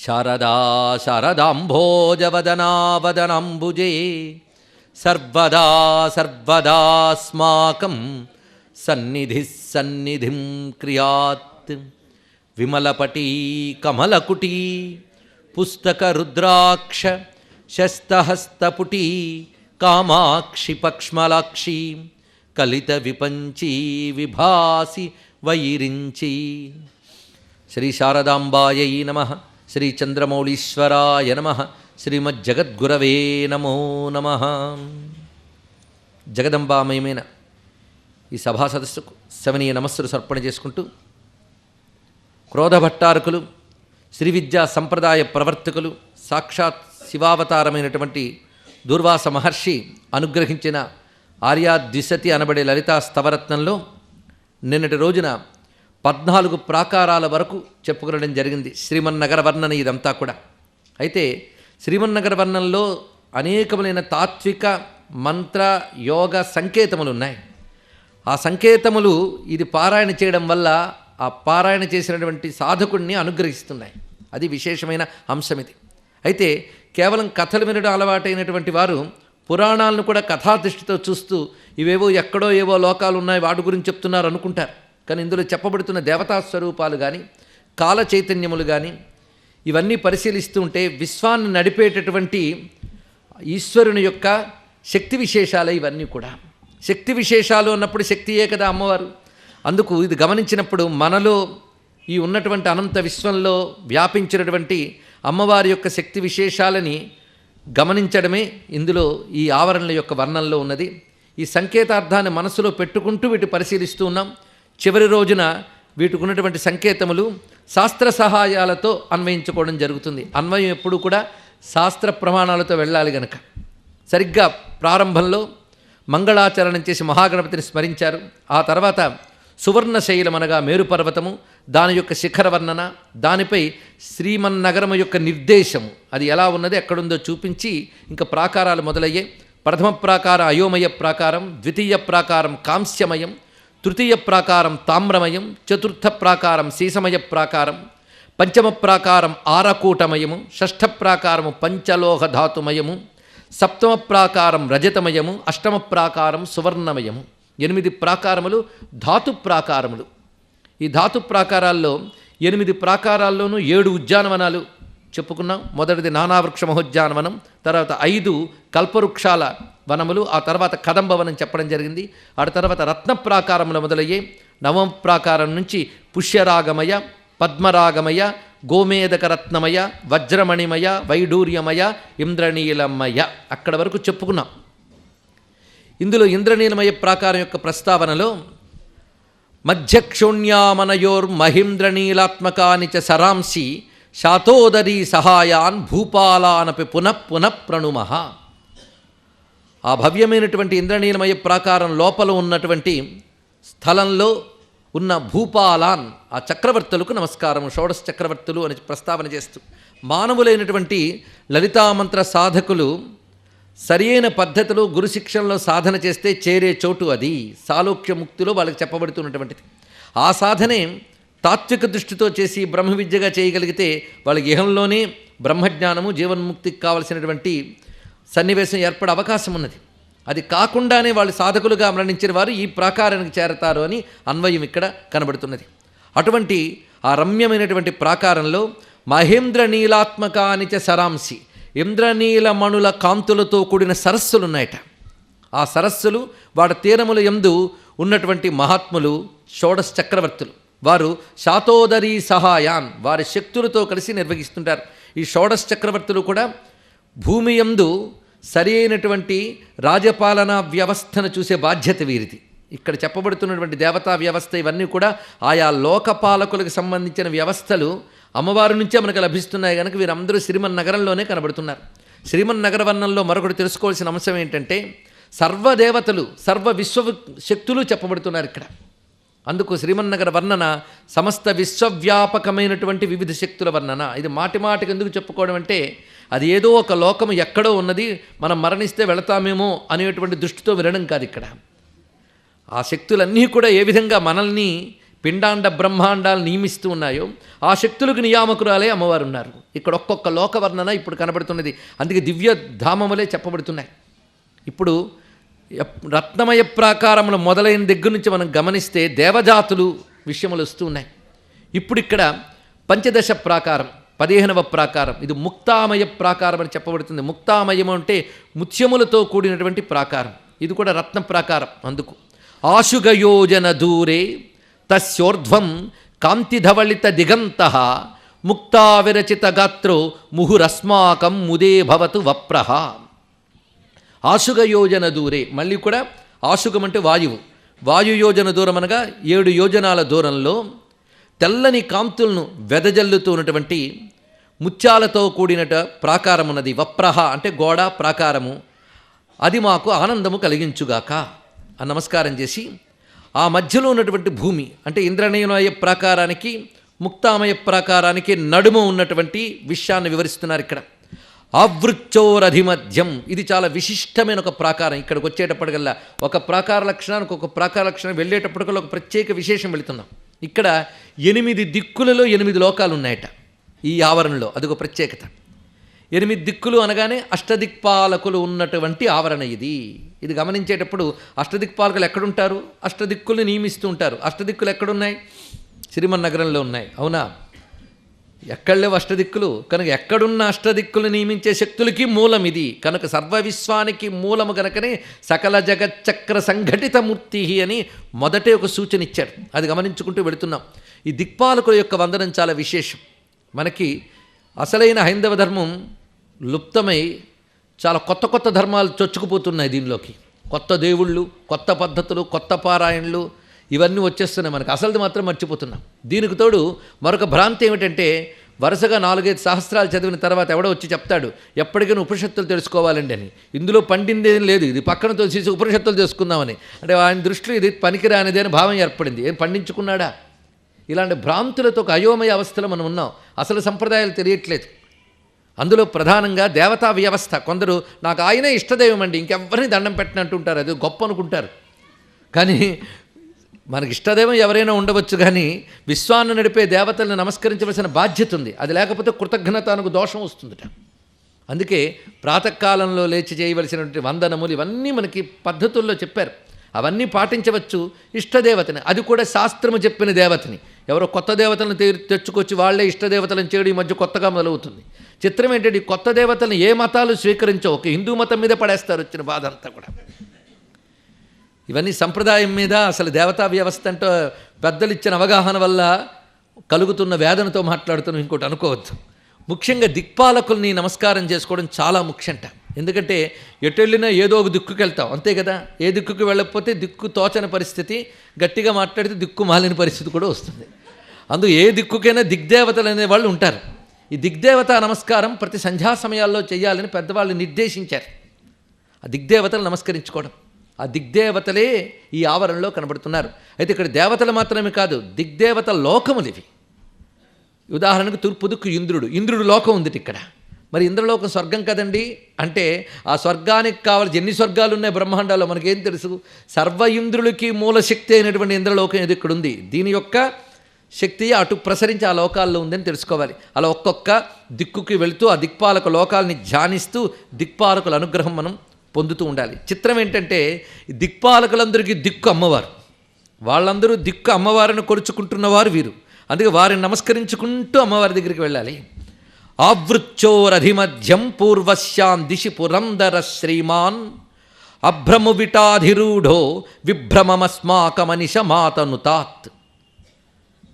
శారదా శారదాంభోజవదనావదనంబుజే సర్వదా సర్వదాస్మాకం సన్నిధిః సన్నిధిం క్రియాత్. విమలపటీ కమలకుటీ పుస్తకరుద్రాక్ష శస్తహస్తపుటీ కామాక్షి పక్ష్మలాక్షి కలిత విపంచీ విభాసి వైరించి. శ్రీ శారదాంబాయై నమః. శ్రీ చంద్రమౌళీశ్వరాయ నమః. శ్రీమజ్జగద్గురవే నమో నమః. జగదంబామయమైన ఈ సభా సదస్సుకు శవనీయ నమస్సులు సమర్పణ చేసుకుంటూ, క్రోధభట్టారకులు, శ్రీ విద్యా సంప్రదాయ ప్రవర్తకులు, సాక్షాత్ శివావతారమైనటువంటి దూర్వాస మహర్షి అనుగ్రహించిన ఆర్యాద్విశతి అనబడే లలితా స్తవరత్నంలో నిన్నటి రోజున 14 ప్రాకారాల వరకు చెప్పుకోవడం జరిగింది. శ్రీమన్నగర వర్ణన ఇదంతా కూడా. అయితే శ్రీమన్నగర వర్ణనలో అనేకములైన తాత్విక మంత్ర యోగ సంకేతములు ఉన్నాయి. ఆ సంకేతములు ఇది పారాయణ చేయడం వల్ల ఆ పారాయణ చేసినటువంటి సాధకుడిని అనుగ్రహిస్తున్నాయి. అది విశేషమైన అంశం ఇది. అయితే కేవలం కథలు వినడం అలవాటైనటువంటి వారు పురాణాలను కూడా కథాదృష్టితో చూస్తూ ఇవేవో ఎక్కడో ఏవో లోకాలు ఉన్నాయి వాటి గురించి చెప్తున్నారు అనుకుంటారు. కానీ ఇందులో చెప్పబడుతున్న దేవతా స్వరూపాలు కానీ కాల చైతన్యములు కానీ ఇవన్నీ పరిశీలిస్తూ ఉంటే విశ్వాన్ని నడిపేటటువంటి ఈశ్వరుని యొక్క శక్తి విశేషాలే ఇవన్నీ కూడా. శక్తి విశేషాలు అన్నప్పుడు శక్తియే కదా అమ్మవారు. అందుకు ఇది గమనించినప్పుడు మనలో ఈ ఉన్నటువంటి అనంత విశ్వంలో వ్యాపించినటువంటి అమ్మవారి యొక్క శక్తి విశేషాలని గమనించడమే ఇందులో ఈ ఆవరణల యొక్క వర్ణనలో ఉన్నది. ఈ సంకేతార్థాన్ని మనసులో పెట్టుకుంటూ వీటి పరిశీలిస్తూ ఉన్నాం. చివరి రోజున వీటికి ఉన్నటువంటి సంకేతములు శాస్త్ర సహాయాలతో అన్వయించుకోవడం జరుగుతుంది. అన్వయం ఎప్పుడు కూడా శాస్త్ర ప్రమాణాలతో వెళ్ళాలి గనక. సరిగ్గా ప్రారంభంలో మంగళాచరణం చేసి మహాగణపతిని స్మరించారు. ఆ తర్వాత సువర్ణశైలం అనగా మేరుపర్వతము, దాని యొక్క శిఖర వర్ణన, దానిపై శ్రీమన్నగరము యొక్క నిర్దేశము, అది ఎలా ఉన్నది ఎక్కడుందో చూపించి ఇంకా ప్రాకారాలు మొదలయ్యాయి. ప్రథమ ప్రాకారం అయోమయ ప్రాకారం, ద్వితీయ ప్రాకారం కాంస్యమయం, తృతీయ ప్రాకారం తామ్రమయం, చతుర్థ ప్రాకారం సీసమయ ప్రాకారం, పంచమ ప్రాకారం ఆరకూటమయము, షష్ఠ ప్రాకారము పంచలోహ ధాతుమయము, సప్తమ ప్రాకారం రజతమయము, అష్టమ ప్రాకారం సువర్ణమయము. 8 ప్రాకారములు ధాతు ప్రాకారములు. ఈ ధాతు ప్రాకారాల్లో 8 ప్రాకారాల్లోనూ 7 ఉద్యానవనాలు చెప్పుకున్నాం. మొదటిది నానావృక్ష మహోద్యానవనం, తర్వాత 5 కల్పవృక్షాల వనములు, ఆ తర్వాత కదంబవనం చెప్పడం జరిగింది. ఆ తర్వాత రత్న ప్రాకారములు మొదలయ్యే. నవమ ప్రాకారం నుంచి పుష్యరాగమయ, పద్మరాగమయ, గోమేదక రత్నమయ, వజ్రమణిమయ, వైడూర్యమయ, ఇంద్రనీలమయ అక్కడ వరకు చెప్పుకున్నాం. ఇందులో ఇంద్రనీలమయ ప్రాకారం యొక్క ప్రస్తావనలో మధ్యక్షోణ్యామనయోర్మహీంద్రనీలాత్మకాని చ సరాంసి శాతోదరీ సహాయాన్ భూపాలానపి పునః పునః ప్రణుమః. ఆ భవ్యమైనటువంటి ఇంద్రనీలమయ ప్రాకారం లోపల ఉన్నటువంటి స్థలంలో ఉన్న భూపాలాన్ ఆ చక్రవర్తులకు నమస్కారం. షోడశ చక్రవర్తులు అని ప్రస్తావన చేస్తూ మానవులైనటువంటి లలితామంత్ర సాధకులు సరియైన పద్ధతిలో గురు శిక్షణలో సాధన చేస్తే చేరే చోటు అది సాలోక్యముక్తిలో వాళ్ళకి చెప్పబడుతున్నటువంటిది. ఆ సాధనే తాత్విక దృష్టితో చేసి బ్రహ్మ విద్యగా చేయగలిగితే వాళ్ళకి ఇహంలోనే బ్రహ్మజ్ఞానము జీవన్ముక్తికి కావలసినటువంటి సన్నివేశం ఏర్పడే అవకాశం ఉన్నది. అది కాకుండానే వాళ్ళు సాధకులుగా మరణించిన వారు ఈ ప్రాకారానికి చేరతారు అని అన్వయం ఇక్కడ కనబడుతున్నది. అటువంటి ఆ రమ్యమైనటువంటి ప్రాకారంలో మహేంద్ర నీలాత్మకాని చ సరాంసి, ఇంద్రనీలమణుల కాంతులతో కూడిన సరస్సులున్నాయట. ఆ సరస్సులు వాడి తీరముల యందు ఉన్నటువంటి మహాత్ములు షోడశ చక్రవర్తులు. వారు శాతోదరీ సహాయాన్ వారి శక్తులతో కలిసి నిర్వహిస్తుంటారు. ఈ షోడశ చక్రవర్తులు కూడా భూమి యందు సరి అయినటువంటి రాజపాలనా వ్యవస్థను చూసే బాధ్యత వీరిది. ఇక్కడ చెప్పబడుతున్నటువంటి దేవతా వ్యవస్థ ఇవన్నీ కూడా ఆయా లోకపాలకులకు సంబంధించిన వ్యవస్థలు అమ్మవారి నుంచే మనకు లభిస్తున్నాయి కనుక వీరందరూ శ్రీమన్నగరంలోనే కనబడుతున్నారు. శ్రీమన్నగర వర్ణంలో మరొకటి తెలుసుకోవాల్సిన అంశం ఏంటంటే సర్వదేవతలు సర్వ విశ్వశక్తులు చెప్పబడుతున్నారు ఇక్కడ. అందుకు శ్రీమన్నగర వర్ణన సమస్త విశ్వవ్యాపకమైనటువంటి వివిధ శక్తుల వర్ణన. ఇది మాటికి ఎందుకు చెప్పుకోవడం అంటే అది ఏదో ఒక లోకము ఎక్కడో ఉన్నది, మనం మరణిస్తే వెళతామేమో అనేటువంటి దృష్టితో వినడం కాదు. ఇక్కడ ఆ శక్తులన్నీ కూడా ఏ విధంగా మనల్ని పిండాండ బ్రహ్మాండాలు నియమిస్తూ ఉన్నాయో ఆ శక్తులకు నియామకురాలే అమ్మవారు ఉన్నారు. ఇక్కడ ఒక్కొక్క లోక వర్ణన ఇప్పుడు కనబడుతున్నది. అందుకే దివ్య ధామములే చెప్పబడుతున్నాయి. ఇప్పుడు రత్నమయ ప్రాకారములు మొదలైన దగ్గర నుంచి మనం గమనిస్తే దేవజాతులు విషయములు వస్తూ ఉన్నాయి. ఇప్పుడు ఇక్కడ పంచదశ ప్రాకారం 15వ ప్రాకారం, ఇది ముక్తామయ ప్రాకారం అని చెప్పబడుతుంది. ముక్తామయం అంటే ముత్యములతో కూడినటువంటి ప్రాకారం. ఇది కూడా రత్న ప్రాకారం. అందుకు ఆశుగయోజన దూరే తస్యోర్ధ్వం కాంతిధవళిత దిగంత ముక్తావిరచిత గాత్రో ముహురస్మాకం ముదే భవతు వప్రహ. ఆశుగయోజన దూరే, మళ్ళీ కూడా ఆశుగం అంటే వాయువు, వాయుయోజన దూరం అనగా 7 యోజనాల దూరంలో తెల్లని కాంతులను వెదజల్లుతూ ఉన్నటువంటి ముత్యాలతో కూడినట ప్రాకారం ఉన్నది. వప్రహ అంటే గోడ ప్రాకారము. అది మాకు ఆనందము కలిగించుగాక అని నమస్కారం చేసి ఆ మధ్యలో ఉన్నటువంటి భూమి అంటే ఇంద్రనయనమయ ప్రాకారానికి ముక్తామయ ప్రాకారానికి నడుమ ఉన్నటువంటి విషయాన్ని వివరిస్తున్నారు ఇక్కడ. ఆవృచ్చోరధిమధ్యం, ఇది చాలా విశిష్టమైన ఒక ప్రాకారం. ఇక్కడికి వచ్చేటప్పటికల్లా ఒక ప్రాకార లక్షణానికి ఒక ప్రాకార లక్షణం వెళ్ళేటప్పటికల్లా ఒక ప్రత్యేక విశేషం వెళుతున్నాం. ఇక్కడ 8 దిక్కులలో 8 లోకాలు ఉన్నాయట ఈ ఆవరణలో. అదొక ప్రత్యేకత. 8 దిక్కులు అనగానే అష్టదిక్పాలకులు ఉన్నటువంటి ఆవరణ ఇది. ఇది గమనించేటప్పుడు అష్టదిక్పాలకులు ఎక్కడుంటారు? అష్టదిక్కుల్ని నియమిస్తూ ఉంటారు. అష్టదిక్కులు ఎక్కడున్నాయి? శ్రీమన్నగరంలో ఉన్నాయి. అవునా? ఎక్కడ లేవు అష్టదిక్కులు. కనుక ఎక్కడున్న అష్టదిక్కులు నియమించే శక్తులకి మూలం ఇది. కనుక సర్వవిశ్వానికి మూలము కనుకనే సకల జగచ్చక్ర సంఘటిత మూర్తి అని మొదటే ఒక సూచన ఇచ్చాడు. అది గమనించుకుంటూ వెళుతున్నాం. ఈ దిక్పాలకుల యొక్క వందనం చాలా విశేషం. మనకి అసలైన హైందవ ధర్మం లుప్తమై చాలా కొత్త ధర్మాలు చొచ్చుకుపోతున్నాయి దీనిలోకి. కొత్త దేవుళ్ళు, కొత్త పద్ధతులు, కొత్త పారాయణలు ఇవన్నీ వచ్చేస్తున్నాయి మనకు. అసలుది మాత్రం మర్చిపోతున్నాం. దీనికి తోడు మరొక భ్రాంతి ఏమిటంటే వరుసగా 4-5 సహస్రాలు చదివిన తర్వాత ఎవడో వచ్చి చెప్తాడు ఎప్పటికైనా ఉపనిషత్తులు తెలుసుకోవాలండి అని. ఇందులో పండిందేం లేదు, ఇది పక్కన తోసేసి ఉపనిషత్తులు తెలుసుకుందామని. అంటే ఆయన దృష్టిలో ఇది పనికిరానిది అని భావం ఏర్పడింది. ఏం పండించుకున్నాడా? ఇలాంటి భ్రాంతులతో ఒక అయోమయ అవస్థలో మనం ఉన్నాం. అసలు సంప్రదాయాలు తెలియట్లేదు. అందులో ప్రధానంగా దేవతా వ్యవస్థ. కొందరు నాకు ఆయనే ఇష్టదైవం అండి, ఇంకెవ్వరిని దండం పెట్టినట్టుంటారు, అది గొప్ప అనుకుంటారు. కానీ మనకి ఇష్టదైవం ఎవరైనా ఉండవచ్చు, కానీ విశ్వాన్ని నడిపే దేవతలను నమస్కరించవలసిన బాధ్యత ఉంది. అది లేకపోతే కృతజ్ఞతకు దోషం వస్తుందట. అందుకే ప్రాతకాలంలో లేచి చేయవలసినటువంటి వందనములు ఇవన్నీ మనకి పద్ధతుల్లో చెప్పారు. అవన్నీ పాటించవచ్చు. ఇష్టదేవతని, అది కూడా శాస్త్రము చెప్పిన దేవతని. ఎవరో కొత్త దేవతలను తెచ్చుకొచ్చి వాళ్లే ఇష్టదేవతలను చేయడం ఈ మధ్య కొత్తగా మొదలవుతుంది. చిత్రం ఏంటంటే ఈ కొత్త దేవతలను ఏ మతాలు స్వీకరించవు, ఒక హిందూ మతం మీద పడేస్తారు వచ్చిన బాధ అంతా కూడా. ఇవన్నీ సంప్రదాయం మీద అసలు దేవతా వ్యవస్థ అంటే పెద్దలు ఇచ్చిన అవగాహన వల్ల కలుగుతున్న వేదనతో మాట్లాడుతున్నాం, ఇంకోటి అనుకోవద్దు. ముఖ్యంగా దిక్పాలకుల్ని నమస్కారం చేసుకోవడం చాలా ముఖ్యంట. ఎందుకంటే ఎటు వెళ్ళినా ఏదో ఒక దిక్కుకి వెళ్తాం, అంతే కదా. ఏ దిక్కుకి వెళ్ళకపోతే దిక్కు తోచని పరిస్థితి, గట్టిగా మాట్లాడితే దిక్కు మాలిన పరిస్థితి కూడా వస్తుంది. అందుకు ఏ దిక్కుకైనా దిగ్దేవతలు అనే వాళ్ళు ఉంటారు. ఈ దిగ్దేవత నమస్కారం ప్రతి సంధ్యా సమయాల్లో చేయాలని పెద్దవాళ్ళు నిర్దేశించారు. ఆ దిగ్దేవతలు నమస్కరించుకోవడం, ఆ దిగ్దేవతలే ఈ ఆవరణలో కనబడుతున్నారు. అయితే ఇక్కడ దేవతలు మాత్రమే కాదు, దిగ్దేవత లోకములు ఇవి. ఉదాహరణకు తూర్పు దిక్కు ఇంద్రుడు లోకం ఉంది ఇక్కడ. మరి ఇంద్రలోకం స్వర్గం కదండి అంటే ఆ స్వర్గానికి కావాల్సి ఎన్ని స్వర్గాలు ఉన్నాయి బ్రహ్మాండాల్లో మనకేం తెలుసు? సర్వ ఇంద్రులకి మూలశక్తి అయినటువంటి ఇంద్రలోకం ఇది ఇక్కడ ఉంది. దీని యొక్క శక్తి అటు ప్రసరించి ఆ లోకాల్లో ఉందని తెలుసుకోవాలి. అలా ఒక్కొక్క దిక్కుకి వెళుతూ ఆ దిక్పాలక లోకాలని ధ్యానిస్తూ దిక్పాలకుల అనుగ్రహం మనం పొందుతూ ఉండాలి. చిత్రం ఏంటంటే దిక్పాలకులందరికీ దిక్కు అమ్మవారు. వాళ్ళందరూ దిక్కు అమ్మవారిని కొలుచుకుంటున్నవారు వీరు. అందుకే వారిని నమస్కరించుకుంటూ అమ్మవారి దగ్గరికి వెళ్ళాలి. ఆవృచ్చోరధిమధ్యం పూర్వశ్యాం దిశి పురందర శ్రీమాన్ అభ్రము విటాధిరూఢో విభ్రమమస్మాకమనిష మాతనుతాత్.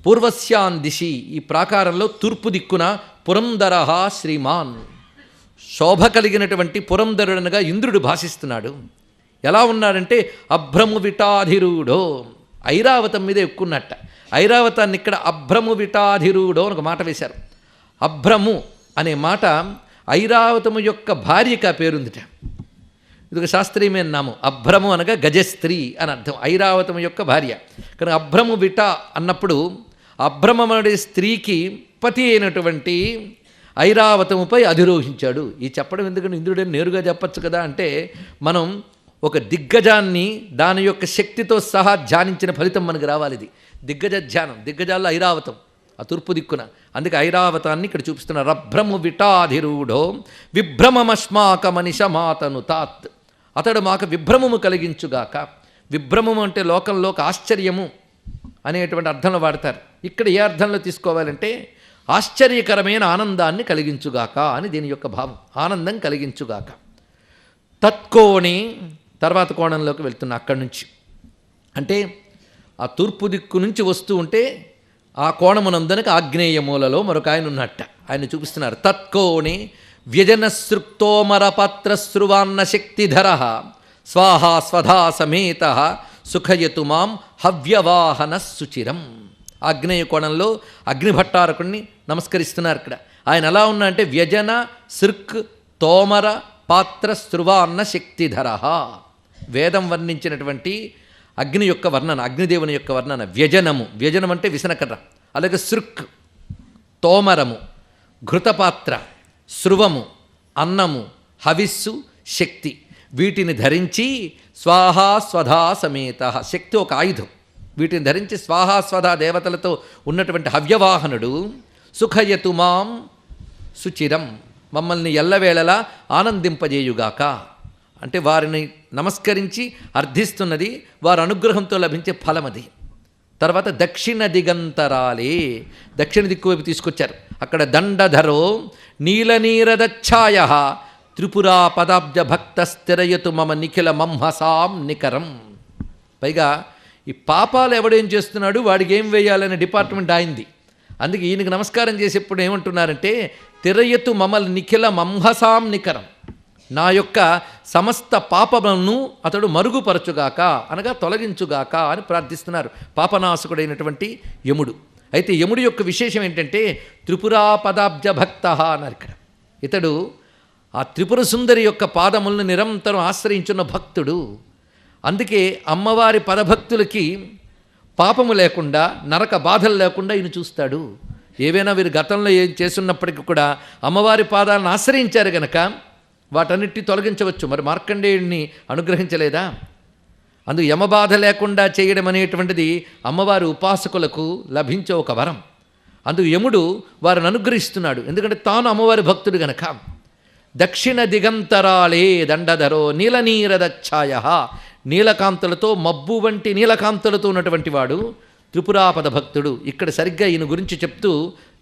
పూర్వశ్యాం దిశి, ఈ ప్రాకారంలో తూర్పు దిక్కున పురందర శ్రీమాన్, శోభ కలిగినటువంటి పురంధరుడనగా ఇంద్రుడు భాషిస్తున్నాడు. ఎలా ఉన్నాడంటే అభ్రము విటాధిరూఢో, ఐరావతం మీద ఎక్కున్నట్ట. ఐరావతాన్ని ఇక్కడ అభ్రము విటాధిరూఢో అని ఒక మాట వేశారు. అభ్రము అనే మాట ఐరావతము యొక్క భార్యకి ఆ పేరుందిట. ఇది ఒక శాస్త్రీయమైన నామం. అభ్రము అనగా గజస్త్రీ అని అర్థం, ఐరావతము యొక్క భార్య. కానీ అభ్రము విట అన్నప్పుడు అభ్రమమనే స్త్రీకి పతి అయినటువంటి ఐరావతముపై అధిరోహించాడు. ఈ చెప్పడం ఎందుకంటే ఇంద్రుడే నేరుగా చెప్పచ్చు కదా అంటే, మనం ఒక దిగ్గజాన్ని దాని యొక్క శక్తితో సహా ధ్యానించిన ఫలితం మనకు రావాలి. ఇది దిగ్గజ ధ్యానం. దిగ్గజాల్లో ఐరావతం ఆ తూర్పు దిక్కున. అందుకే ఐరావతాన్ని ఇక్కడ చూపిస్తున్నారు. రభ్రము విటాధిరూఢో విభ్రమమస్మాక మనిషమాతను తాత్. అతడు మాకు విభ్రమము కలిగించుగాక. విభ్రమము అంటే లోకంలో ఒక ఆశ్చర్యము అనేటువంటి అర్థంలో వాడతారు. ఇక్కడ ఏ అర్థంలో తీసుకోవాలంటే ఆశ్చర్యకరమైన ఆనందాన్ని కలిగించుగాక అని దీని యొక్క భావం. ఆనందం కలిగించుగాక. తత్కోణి తర్వాత కోణంలోకి వెళ్తున్నా. అక్కడి నుంచి అంటే ఆ తూర్పు దిక్కు నుంచి వస్తూ ఉంటే ఆ కోణమునందనక ఆగ్నేయ మూలలో మరొక ఆయన ఉన్నట్ట. ఆయన చూపిస్తున్నారు. తత్కోణి వ్యజనసృక్తోమరపాత్రశ్రువాన్న శక్తిధర స్వాహా స్వధా సమేత సుఖయతు మాం హవ్యవాహన సుచిరం. ఆగ్నేయ కోణంలో అగ్నిభట్టారకుడిని నమస్కరిస్తున్నారు ఇక్కడ. ఆయన ఎలా ఉన్నా అంటే వ్యజన సృక్ తోమర పాత్ర స్రువాన్న శక్తిధర. వేదం వర్ణించినటువంటి అగ్ని యొక్క వర్ణన, అగ్నిదేవుని యొక్క వర్ణన. వ్యజనము, వ్యజనం అంటే విసనకర్ర. అలాగే సృక్, తోమరము, ఘృతపాత్ర, స్రువము, అన్నము, హవిస్సు, శక్తి, వీటిని ధరించి స్వాహా స్వధా సమేత. శక్తి ఒక ఆయుధం. వీటిని ధరించి స్వాహా స్వధా దేవతలతో ఉన్నటువంటి హవ్యవాహనుడు సుఖయతు మాం సుచిరం, మమ్మల్ని ఎల్లవేళలా ఆనందింపజేయుగాక. అంటే వారిని నమస్కరించి అర్థిస్తున్నది వారి అనుగ్రహంతో లభించే ఫలం అది. తర్వాత దక్షిణ దిగంతరాలే, దక్షిణ దిక్కు వైపు తీసుకొచ్చారు. అక్కడ దండధరో నీలనీరదఛాయ త్రిపురా పదాబ్జ భక్త స్థిరయతు మమ నిఖిల మంహసాం నికరం. పైగా ఈ పాపాలు ఎవడేం చేస్తున్నాడు వాడికి ఏం వేయాలనే డిపార్ట్మెంట్ ఆయింది. అందుకే ఈయనకి నమస్కారం చేసేప్పుడు ఏమంటున్నారంటే తిరయతు మమల్ నిఖిల మంహసాం నికరం, నా యొక్క సమస్త పాపములను అతడు మరుగుపరచుగాక అనగా తొలగించుగాక అని ప్రార్థిస్తున్నారు పాపనాశకుడైనటువంటి యముడు. అయితే యముడి యొక్క విశేషం ఏంటంటే త్రిపురా పదాబ్జ భక్త అన్నారు ఇక్కడ. ఇతడు ఆ త్రిపుర సుందరి యొక్క పాదములను నిరంతరం ఆశ్రయించున్న భక్తుడు. అందుకే అమ్మవారి పదభక్తులకి పాపము లేకుండా నరక బాధలు లేకుండా ఈయన చూస్తాడు. ఏవైనా వీరు గతంలో ఏం చేస్తున్నప్పటికీ కూడా అమ్మవారి పాదాలను ఆశ్రయించారు గనక వాటన్నిటిని తొలగించవచ్చు. మరి మార్కండేయుడిని అనుగ్రహించలేదా? అందుకు యమబాధ లేకుండా చేయడం అనేటువంటిది అమ్మవారి ఉపాసకులకు లభించే ఒక వరం. అందుకు యముడు వారిని అనుగ్రహిస్తున్నాడు, ఎందుకంటే తాను అమ్మవారి భక్తుడు గనక. దక్షిణ దిగంతరాలే దండధరో నీలనీరదఛాయ, నీలకాంతులతో మబ్బు వంటి నీలకాంతులతో ఉన్నటువంటి వాడు త్రిపురాపద భక్తుడు. ఇక్కడ సరిగ్గా ఈయన గురించి చెప్తూ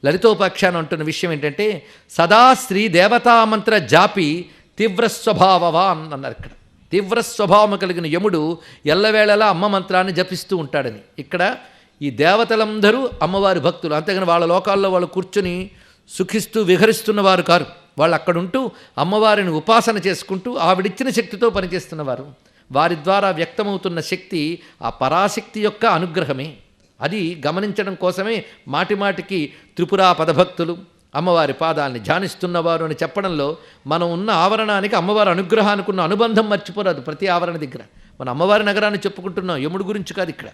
లలితోపాఖ్యానం అంటున్న విషయం ఏంటంటే సదా శ్రీ దేవతామంత్ర జాపి తీవ్రస్వభావవాన్ అన్నారు ఇక్కడ. తీవ్రస్వభావం కలిగిన యముడు ఎల్లవేళలా అమ్మ మంత్రాన్ని జపిస్తూ ఉంటాడని. ఇక్కడ ఈ దేవతలందరూ అమ్మవారి భక్తులు, అంతేగాని వాళ్ళ లోకాల్లో వాళ్ళు కూర్చుని సుఖిస్తూ విహరిస్తున్నవారు కారు. వాళ్ళు అక్కడుంటూ అమ్మవారిని ఉపాసన చేసుకుంటూ ఆవిడిచ్చిన శక్తితో పనిచేస్తున్నవారు. వారి ద్వారా వ్యక్తమవుతున్న శక్తి ఆ పరాశక్తి యొక్క అనుగ్రహమే. అది గమనించడం కోసమే మాటిమాటికి త్రిపురా పదభక్తులు అమ్మవారి పాదాలని ధ్యానిస్తున్నవారు అని చెప్పడంలో మనం ఉన్న ఆవరణానికి అమ్మవారి అనుగ్రహానికి ఉన్న అనుబంధం మర్చిపోరాదు. ప్రతి ఆవరణ దగ్గర మన అమ్మవారి నగరాన్ని చెప్పుకుంటున్నాం, యముడు గురించి కాదు ఇక్కడ.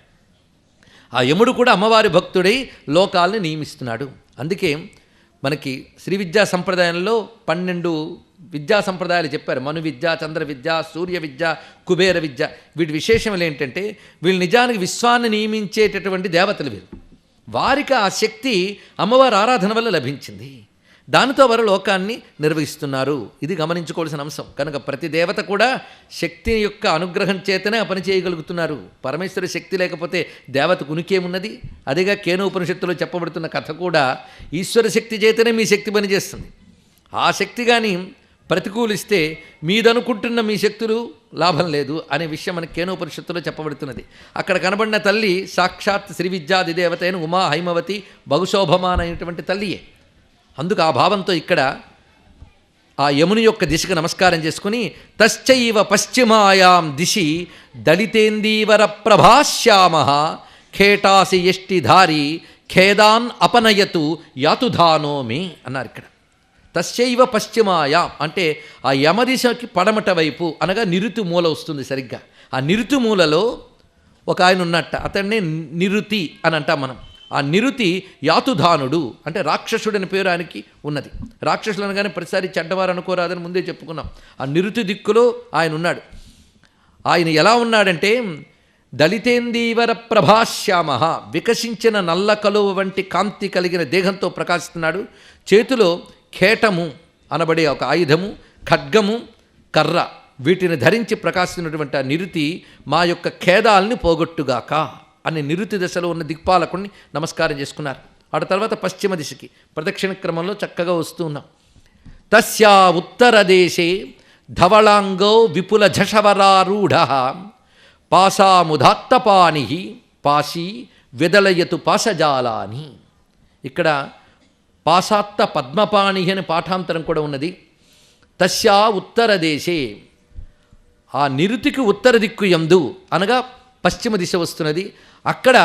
ఆ యముడు కూడా అమ్మవారి భక్తుడై లోకాలని నియమిస్తున్నాడు. అందుకే మనకి శ్రీ విద్యా సంప్రదాయంలో 12 విద్యా సంప్రదాయాలు చెప్పారు. మను విద్య, చంద్ర విద్య, సూర్య విద్య, కుబేర విద్య. వీటి విశేషములు ఏంటంటే వీళ్ళు నిజానికి విశ్వాన్ని నియమించేటటువంటి దేవతలు వీరు. వారికి ఆ శక్తి అమ్మవారి ఆరాధన వల్ల లభించింది. దానితో వారు లోకాన్ని నిర్వహిస్తున్నారు. ఇది గమనించుకోవాల్సిన అంశం. కనుక ప్రతి దేవత కూడా శక్తి యొక్క అనుగ్రహం చేతనే ఆ పని చేయగలుగుతున్నారు. పరమేశ్వర శక్తి లేకపోతే దేవతకు ఉనికేమున్నది? అదిగా కేనోపనిషత్తులో చెప్పబడుతున్న కథ కూడా ఈశ్వర శక్తి చేతనే మీ శక్తి పనిచేస్తుంది. ఆ శక్తి కానీ ప్రతికూలిస్తే మీదనుకుంటున్న మీ శక్తులు లాభం లేదు అనే విషయం మనకి కేనోపనిషత్తులో చెప్పబడుతున్నది. అక్కడ కనబడిన తల్లి సాక్షాత్ శ్రీ విద్యాది దేవత అయిన ఉమా హైమవతి బహుశోభమాన అయినటువంటి తల్లియే. అందుకు ఆ భావంతో ఇక్కడ ఆ యముని యొక్క దిశకు నమస్కారం చేసుకుని తశ్చైవ పశ్చిమాయాం దిశి దళితేందీవర ప్రభాశ్యామ ఖేటాసి యష్టిధారి ఖేదాన్ అపనయతు యాతుధానో మే అన్నారు ఇక్కడ. తస్యైవ పశ్చిమాయ అంటే ఆ యమదిశకి పడమట వైపు అనగా నిరుతి మూల వస్తుంది సరిగ్గా. ఆ నిరుతి మూలలో ఒక ఆయన ఉన్నట్ట, అతన్నే నిరుతి అని అంటాం మనం. ఆ నిరుతి యాతుధానుడు అంటే రాక్షసుడని పేరు ఆయనకి ఉన్నది. రాక్షసులు అనగానే ప్రతిసారి చెడ్డవారు అనుకోరాదని ముందే చెప్పుకున్నాం. ఆ నిరుతి దిక్కులో ఆయన ఉన్నాడు. ఆయన ఎలా ఉన్నాడంటే దళితేందీవర ప్రభాశ్యామ, వికసించిన నల్ల కలువ వంటి కాంతి కలిగిన దేహంతో ప్రకాశిస్తున్నాడు. చేతిలో ఖేటము అనబడే ఒక ఆయుధము, ఖడ్గము, కర్ర వీటిని ధరించి ప్రకాశిస్తున్నటువంటి ఆ నిరుతి మా యొక్క ఖేదాల్ని పోగొట్టుగాక అని నిరుతి దశలో ఉన్న దిక్పాలకుడిని నమస్కారం చేసుకున్నారు. ఆ తర్వాత పశ్చిమ దిశకి ప్రదక్షిణ క్రమంలో చక్కగా వస్తూ ఉన్నాం. తస్యా ఉత్తర దేశే ధవళాంగో విపుల ఝషవరారూఢ పాశాముదాత్తపాని పాశీ విదలయతు పాశజాలాని. ఇక్కడ పాశాత్త పద్మపాణి అని పాఠాంతరం కూడా ఉన్నది. తస్యా ఉత్తర దేశే, ఆ నిరుతికి ఉత్తర దిక్కు యందు అనగా పశ్చిమ దిశ వస్తున్నది. అక్కడ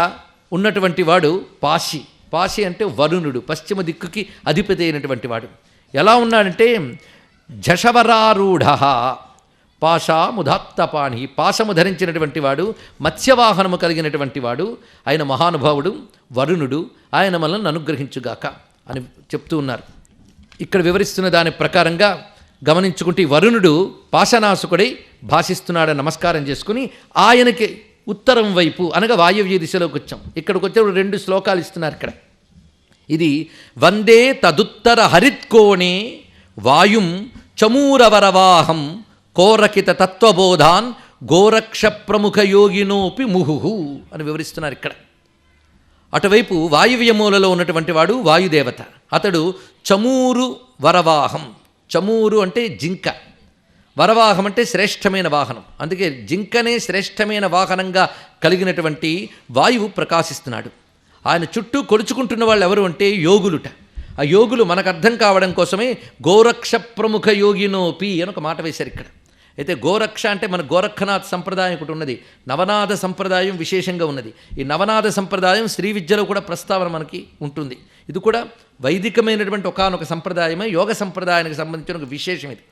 ఉన్నటువంటి వాడు పాశి. పాశి అంటే వరుణుడు, పశ్చిమ దిక్కుకి అధిపతి అయినటువంటి వాడు. ఎలా ఉన్నాడంటే ఝషవరారూఢ పాశాముదాత్తపాణి, పాశము ధరించినటువంటి వాడు, మత్స్యవాహనము కలిగినటువంటి వాడు, ఆయన మహానుభావుడు వరుణుడు, ఆయన మనల్ని అనుగ్రహించుగాక అని చెప్తూ ఉన్నారు. ఇక్కడ వివరిస్తున్న దాని ప్రకారంగా గమనించుకుంటే వరుణుడు పాశనాశకుడై భాషిస్తున్నాడని నమస్కారం చేసుకుని ఆయనకి ఉత్తరం వైపు అనగా వాయవ్య దిశలోకి వచ్చాం. ఇక్కడికి వచ్చే 2 శ్లోకాలు ఇస్తున్నారు ఇక్కడ. ఇది వందే తదుత్తర హరిత్కోణే వాయుం చమూరవరవాహం కోరకిత తత్వబోధాన్ గోరక్ష ప్రముఖ యోగినోపి ముహు అని వివరిస్తున్నారు ఇక్కడ. అటువైపు వాయువ్య మూలలో ఉన్నటువంటి వాడు వాయుదేవత. అతడు చమూరు వరవాహం. చమూరు అంటే జింక, వరవాహం అంటే శ్రేష్టమైన వాహనం. అందుకే జింకనే శ్రేష్టమైన వాహనంగా కలిగినటువంటి వాయువు ప్రకాశిస్తున్నాడు. ఆయన చుట్టూ కొలుచుకుంటున్న వాళ్ళు ఎవరు అంటే యోగులుట. ఆ యోగులు మనకు అర్థం కావడం కోసమే గోరక్ష ప్రముఖ యోగినోపి అని ఒక మాట వేశారు ఇక్కడ. అయితే గోరక్ష అంటే మన గోరఖనాథ్ సంప్రదాయం ఒకటి ఉన్నది, నవనాథ సంప్రదాయం విశేషంగా ఉన్నది. ఈ నవనాథ సంప్రదాయం శ్రీ విద్యలో కూడా ప్రస్తావన మనకి ఉంటుంది. ఇది కూడా వైదికమైనటువంటి ఒకానొక సంప్రదాయమే, యోగ సంప్రదాయానికి సంబంధించిన ఒక విశేషం ఇది.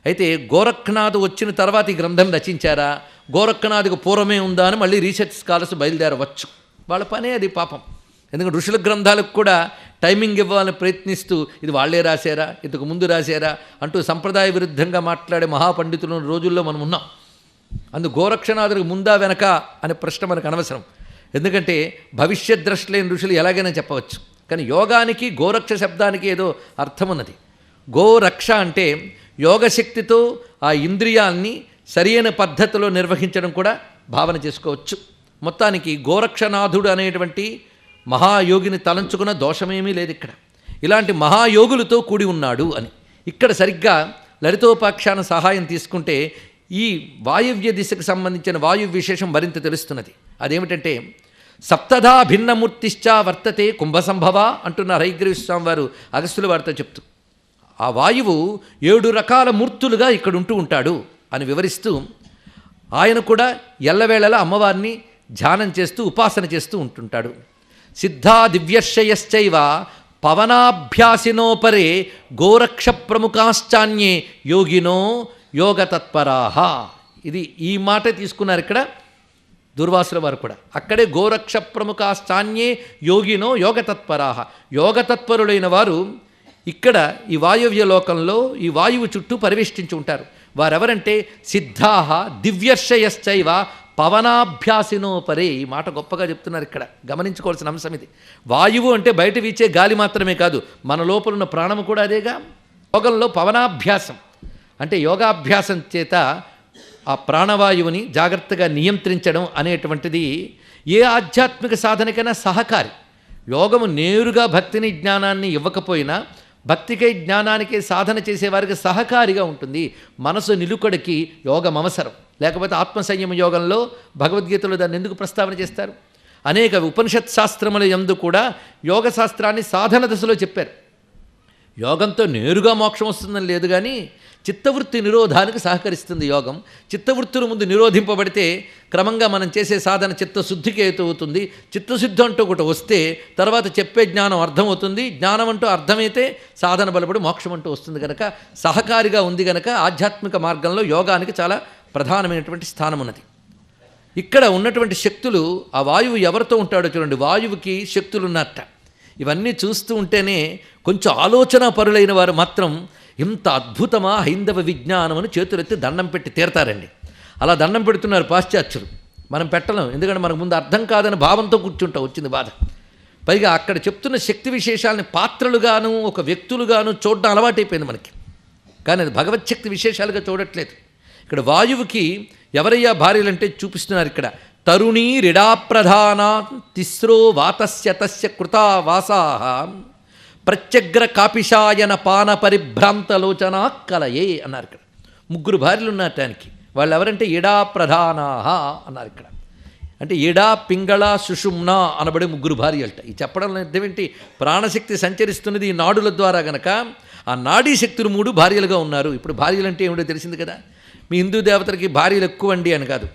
అయితే గోరఖ్నాథ్ వచ్చిన తర్వాత ఈ గ్రంథం రచించారా, గోరఖ్నాథ్కు పూర్వమే ఉందా అని మళ్ళీ రీసెర్చ్ స్కాలర్స్ బయలుదేరవచ్చు. వాళ్ళ పనే అది పాపం. ఎందుకంటే ఋషుల గ్రంథాలకు కూడా టైమింగ్ ఇవ్వాలని ప్రయత్నిస్తూ ఇది వాళ్లే రాశారా, ఇంతకు ముందు రాశారా అంటూ సంప్రదాయ విరుద్ధంగా మాట్లాడే మహాపండితుల రోజుల్లో మనం ఉన్నాం. అందు గోరక్షనాథుడికి ముందా వెనక అనే ప్రశ్న మనకు అనవసరం. ఎందుకంటే భవిష్యత్ దృష్టి లేని ఋషులు ఎలాగైనా చెప్పవచ్చు. కానీ యోగానికి గోరక్ష శబ్దానికి ఏదో అర్థం ఉన్నది. గోరక్ష అంటే యోగశక్తితో ఆ ఇంద్రియాల్ని సరైన పద్ధతిలో నిర్వహించడం కూడా భావన చేసుకోవచ్చు. మొత్తానికి గోరక్షనాథుడు అనేటువంటి మహాయోగిని తలంచుకున్న దోషమేమీ లేదు ఇక్కడ. ఇలాంటి మహాయోగులతో కూడి ఉన్నాడు అని ఇక్కడ సరిగ్గా లలితోపాఖ్యాన సహాయం తీసుకుంటే ఈ వాయువ్య దిశకు సంబంధించిన వాయువు విశేషం మరింత తెలుస్తున్నది. అదేమిటంటే సప్తధా భిన్నమూర్తిశ్చ వర్తతే కుంభసంభవ అంటున్నారు హయగ్రీవ స్వామి వారు అగస్త్యుల వారితో చెప్తూ. ఆ వాయువు 7 రకాల మూర్తులుగా ఇక్కడ ఉంటూ ఉంటాడు అని వివరిస్తూ ఆయన కూడా ఎల్లవేళలా అమ్మవారిని ధ్యానం చేస్తూ ఉపాసన చేస్తూ ఉంటుంటాడు. సిద్ధా దివ్యర్షయశ్చైవ పవనాభ్యాసినోపరే గోరక్ష ప్రముఖాశ్చాన్యే యోగినో యోగతత్పరాహ. ఇది ఈ మాట తీసుకున్నారు ఇక్కడ దుర్వాసుల వారు కూడా. అక్కడే గోరక్ష ప్రముఖాశ్చాన్యే యోగినో యోగతత్పరాహ, యోగతత్పరులైన వారు ఇక్కడ ఈ వాయువ్య లోకంలో ఈ వాయువు చుట్టూ పరివేష్టించి ఉంటారు. వారెవరంటే సిద్ధాహ దివ్యర్షయశ్చైవ పవనాభ్యాసినోపరే. ఈ మాట గొప్పగా చెప్తున్నారు ఇక్కడ. గమనించుకోవాల్సిన అంశం ఇది. వాయువు అంటే బయట వీచే గాలి మాత్రమే కాదు, మన లోపల ఉన్న ప్రాణము కూడా అదేగా. యోగంలో పవనాభ్యాసం అంటే యోగాభ్యాసం చేత ఆ ప్రాణవాయువుని జాగ్రత్తగా నియంత్రించడం అనేటువంటిది ఏ ఆధ్యాత్మిక సాధనకైనా సహకారి. యోగము నేరుగా భక్తిని జ్ఞానాన్ని ఇవ్వకపోయినా భక్తికై జ్ఞానానికి సాధన చేసేవారికి సహకారిగా ఉంటుంది. మనసు నిలుకడికి యోగం అవసరం. లేకపోతే ఆత్మసంయమ యోగంలో భగవద్గీతలో దాన్ని ఎందుకు ప్రస్తావన చేస్తారు? అనేక ఉపనిషత్ శాస్త్రముల యందు కూడా యోగ శాస్త్రాన్ని సాధన దశలో చెప్పారు. యోగంతో నేరుగా మోక్షం వస్తుందని లేదు, కానీ చిత్తవృత్తి నిరోధానికి సహకరిస్తుంది యోగం. చిత్తవృత్తుల ముందు నిరోధింపబడితే క్రమంగా మనం చేసే సాధన చిత్తశుద్ధికి అవుతుంది. చిత్తశుద్ధి అంటూ ఒకటి వస్తే తర్వాత చెప్పే జ్ఞానం అర్థమవుతుంది. జ్ఞానం అంటూ అర్థమైతే సాధన బలపడి మోక్షం అంటూ వస్తుంది. కనుక సహకారిగా ఉంది కనుక ఆధ్యాత్మిక మార్గంలో యోగానికి చాలా ప్రధానమైనటువంటి స్థానం ఉన్నది. ఇక్కడ ఉన్నటువంటి శక్తులు, ఆ వాయువు ఎవరితో ఉంటాడో చూడండి, వాయువుకి శక్తులు ఉన్నట్ట. ఇవన్నీ చూస్తూ ఉంటేనే కొంచెం ఆలోచన పరులైన వారు మాత్రం ఇంత అద్భుతమా హైందవ విజ్ఞానం అని చేతులెత్తి దండం పెట్టి తీరతారండి. అలా దండం పెడుతున్నారు పాశ్చాత్యులు. మనం పెట్టలేం, ఎందుకంటే మనకు ముందు అర్థం కాదని భావంతో కూర్చుంటాం, వచ్చింది బాధ. పైగా అక్కడ చెప్తున్న శక్తి విశేషాలని పాత్రలుగాను ఒక వ్యక్తులుగాను చూడడం అలవాటైపోయింది మనకి. కానీ అది భగవచ్చక్తి విశేషాలుగా చూడట్లేదు. ఇక్కడ వాయువుకి ఎవరయ్యా భార్యలంటే చూపిస్తున్నారు. ఇక్కడ తరుణీ రిడాప్రధాన తిస్రో వాతస్య తస్య కృతా వాసాః ప్రత్యగ్ర కాపిషాయన పాన పరిభ్రాంతలోచనా కలయే అన్నారు. ఇక్కడ 3 భార్యలు ఉన్నారు దానికి. వాళ్ళు ఎవరంటే ఇడా ప్రధానాహ అన్నారు ఇక్కడ. అంటే ఇడా పింగళ సుషుమ్న అనబడే 3 భార్యలట. ఈ చెప్పడం అర్థం ఏంటి? ప్రాణశక్తి సంచరిస్తున్నది ఈ నాడుల ద్వారా గనక ఆ నాడీ శక్తులు 3 భార్యలుగా ఉన్నారు. ఇప్పుడు భార్యలంటే ఏమిటో తెలిసింది కదా. మీ హిందూ దేవతలకి భార్యలు ఎక్కువ అండి అని కాదు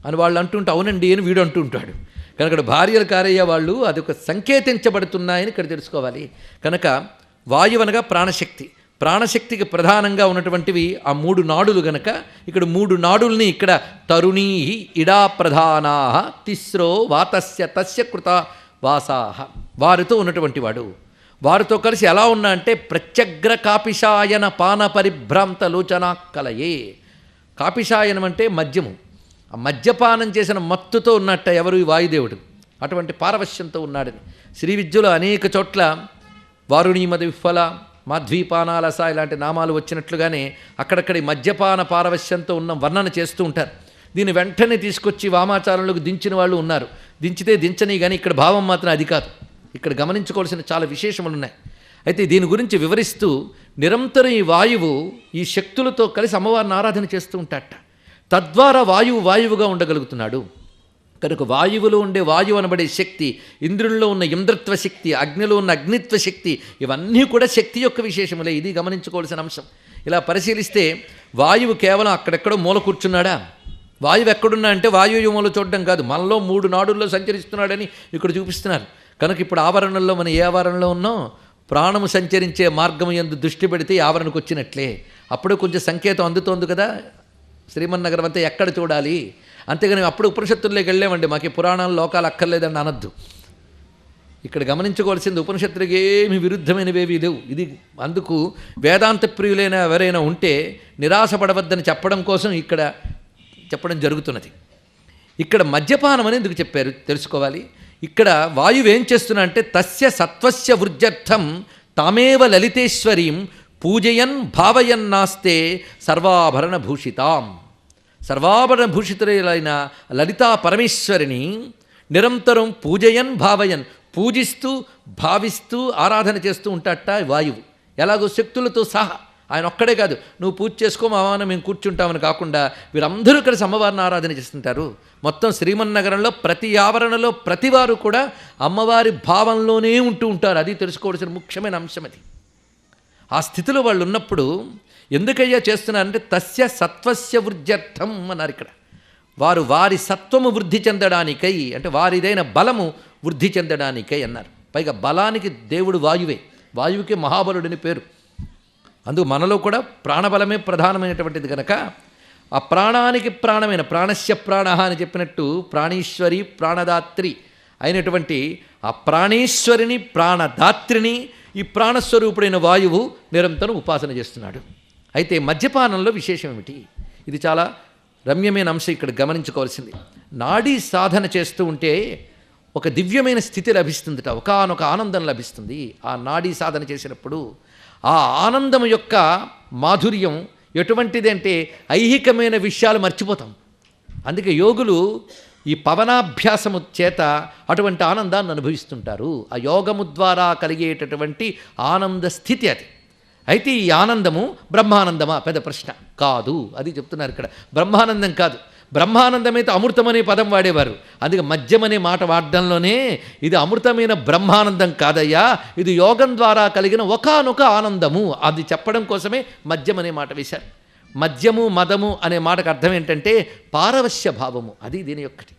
అని వాళ్ళు అంటుంటే అవునండి అని వీడు అంటూ ఉంటాడు. కనుక ఇక్కడ భార్యలు కారయ్య వాళ్ళు అదొక సంకేతించబడుతున్నాయని ఇక్కడ తెలుసుకోవాలి. కనుక వాయువు అనగా ప్రాణశక్తి, ప్రాణశక్తికి ప్రధానంగా ఉన్నటువంటివి ఆ 3 నాడులు గనక ఇక్కడ 3 నాడుల్ని ఇక్కడ తరుణీ ఇడా ప్రధానా తిస్రో వాతస్య తస్య కృత వాసాహ వారితో ఉన్నటువంటి వాడు. వారితో కలిసి ఎలా ఉన్నా అంటే ప్రత్యగ్ర కాపిషాయన పాన పరిభ్రాంత లోచనా కలయే. కాపిషాయనం అంటే మద్యము. ఆ మద్యపానం చేసిన మత్తుతో ఉన్నట్ట ఎవరు? ఈ వాయుదేవుడు. అటువంటి పారవశ్యంతో ఉన్నాడని శ్రీ విద్యలో అనేక చోట్ల వారుణీమద విఫల మాధ్వీపానాలస ఇలాంటి నామాలు వచ్చినట్లుగానే అక్కడక్కడ ఈ మద్యపాన పారవశ్యంతో ఉన్న వర్ణన చేస్తూ ఉంటారు. దీన్ని వెంటనే తీసుకొచ్చి వామాచారంలోకి దించిన వాళ్ళు ఉన్నారు. దించితే దించని, కానీ ఇక్కడ భావం మాత్రం అది కాదు. ఇక్కడ గమనించుకోవాల్సిన చాలా విశేషములు ఉన్నాయి. అయితే దీని గురించి వివరిస్తూ నిరంతరం ఈ వాయువు ఈ శక్తులతో కలిసి అమ్మవారిని ఆరాధన చేస్తూ ఉంటాడట. తద్వారా వాయువుగా ఉండగలుగుతున్నాడు. కనుక వాయువులో ఉండే వాయువు అనబడే శక్తి, ఇంద్రుల్లో ఉన్న ఇంద్రత్వ శక్తి, అగ్నిలో ఉన్న అగ్నిత్వ శక్తి, ఇవన్నీ కూడా శక్తి యొక్క విశేషములే. ఇది గమనించుకోవాల్సిన అంశం. ఇలా పరిశీలిస్తే వాయువు కేవలం అక్కడెక్కడో మూల కూర్చున్నాడా? వాయువు ఎక్కడున్నా అంటే వాయువు మూల చూడడం కాదు, మనలో 3 నాడుల్లో సంచరిస్తున్నాడని ఇక్కడ చూపిస్తున్నారు. కనుక ఇప్పుడు ఆవరణలో మనం ఏ ఆవరణలో ఉన్నాం? ప్రాణము సంచరించే మార్గము యందు దృష్టి పెడితే ఆవరణకు వచ్చినట్లే. అప్పుడే కొంచెం సంకేతం అందుతోంది కదా. శ్రీమన్నగరం అంతా ఎక్కడ చూడాలి? అంతేగాని అప్పుడు ఉపనిషత్తుల్లోకి వెళ్ళామండి, మాకు పురాణాలు లోకాలు అక్కర్లేదండి అనద్దు. ఇక్కడ గమనించుకోవాల్సింది ఉపనిషత్తులకి ఏమి విరుద్ధమైనవేవి లేవు. ఇది అందుకు వేదాంత ప్రియులైన ఎవరైనా ఉంటే నిరాశపడవద్దని చెప్పడం కోసం ఇక్కడ చెప్పడం జరుగుతున్నది. ఇక్కడ మద్యపానం అని ఎందుకు చెప్పారు తెలుసుకోవాలి. ఇక్కడ వాయువు ఏం చేస్తున్నా అంటే తస్య సత్వస్య వృద్ధ్యర్థం తామేవ లలితేశ్వరీం పూజయన్ భావయన్నాస్తే సర్వాభరణ భూషితాం. సర్వాభరణ భూషితులైన లలితా పరమేశ్వరిని నిరంతరం పూజయన్ భావయన్, పూజిస్తూ భావిస్తూ ఆరాధన చేస్తూ ఉంటాడట వాయువు. ఎలాగో శక్తులతో సహా. ఆయన ఒక్కడే కాదు, నువ్వు పూజ చేసుకో మావాన మేము కూర్చుంటామని కాకుండా వీరందరూ కలిసి అమ్మవారిని ఆరాధన చేస్తుంటారు. మొత్తం శ్రీమన్నగరంలో ప్రతి ఆవరణలో ప్రతివారు కూడా అమ్మవారి భావంలోనే ఉంటూ ఉంటారు. అది తెలుసుకోవాల్సిన ముఖ్యమైన అంశం అది. ఆ స్థితిలో వాళ్ళు ఉన్నప్పుడు ఎందుకయ్యా చేస్తున్నారంటే తస్య సత్వస్య వృద్ధ్యర్థం అన్నారు ఇక్కడ. వారి సత్వము వృద్ధి చెందడానికై, అంటే వారిదైన బలము వృద్ధి చెందడానికై అన్నారు. పైగా బలానికి దేవుడు వాయువే. వాయువుకి మహాబలుడని పేరు. అందుకు మనలో కూడా ప్రాణబలమే ప్రధానమైనటువంటిది కనుక ఆ ప్రాణానికి ప్రాణమైన ప్రాణస్య ప్రాణ అని చెప్పినట్టు ప్రాణేశ్వరి ప్రాణదాత్రి అయినటువంటి ఆ ప్రాణేశ్వరిని ప్రాణదాత్రిని ఈ ప్రాణస్వరూపుడైన వాయువు నిరంతరం ఉపాసన చేస్తున్నాడు. అయితే మద్యపానంలో విశేషం ఏమిటి? ఇది చాలా రమ్యమైన అంశం ఇక్కడ గమనించుకోవాల్సింది. నాడీ సాధన చేస్తూ ఉంటే ఒక దివ్యమైన స్థితి లభిస్తుందిట, ఒకానొక ఆనందం లభిస్తుంది. ఆ నాడీ సాధన చేసినప్పుడు ఆ ఆనందం యొక్క మాధుర్యం ఎటువంటిది అంటే ఐహికమైన విషయాలు మర్చిపోతాం. అందుకే యోగులు ఈ పవనాభ్యాసము చేత అటువంటి ఆనందాన్ని అనుభవిస్తుంటారు. ఆ యోగము ద్వారా కలిగేటటువంటి ఆనంద స్థితి అది. అయితే ఈ ఆనందము బ్రహ్మానందమా? పెద్ద ప్రశ్న. కాదు, అది చెప్తున్నారు ఇక్కడ. బ్రహ్మానందం కాదు. బ్రహ్మానందమైతే అమృతం అనే పదం వాడేవారు. అందుకే మద్యం అనే మాట వాడడంలోనే ఇది అమృతమైన బ్రహ్మానందం కాదయ్యా, ఇది యోగం ద్వారా కలిగిన ఒకానొక ఆనందము, అది చెప్పడం కోసమే మద్యం అనే మాట వేశారు. మద్యము మదము అనే మాటకు అర్థం ఏంటంటే పారవశ్య భావము. అది దీని యొక్కటి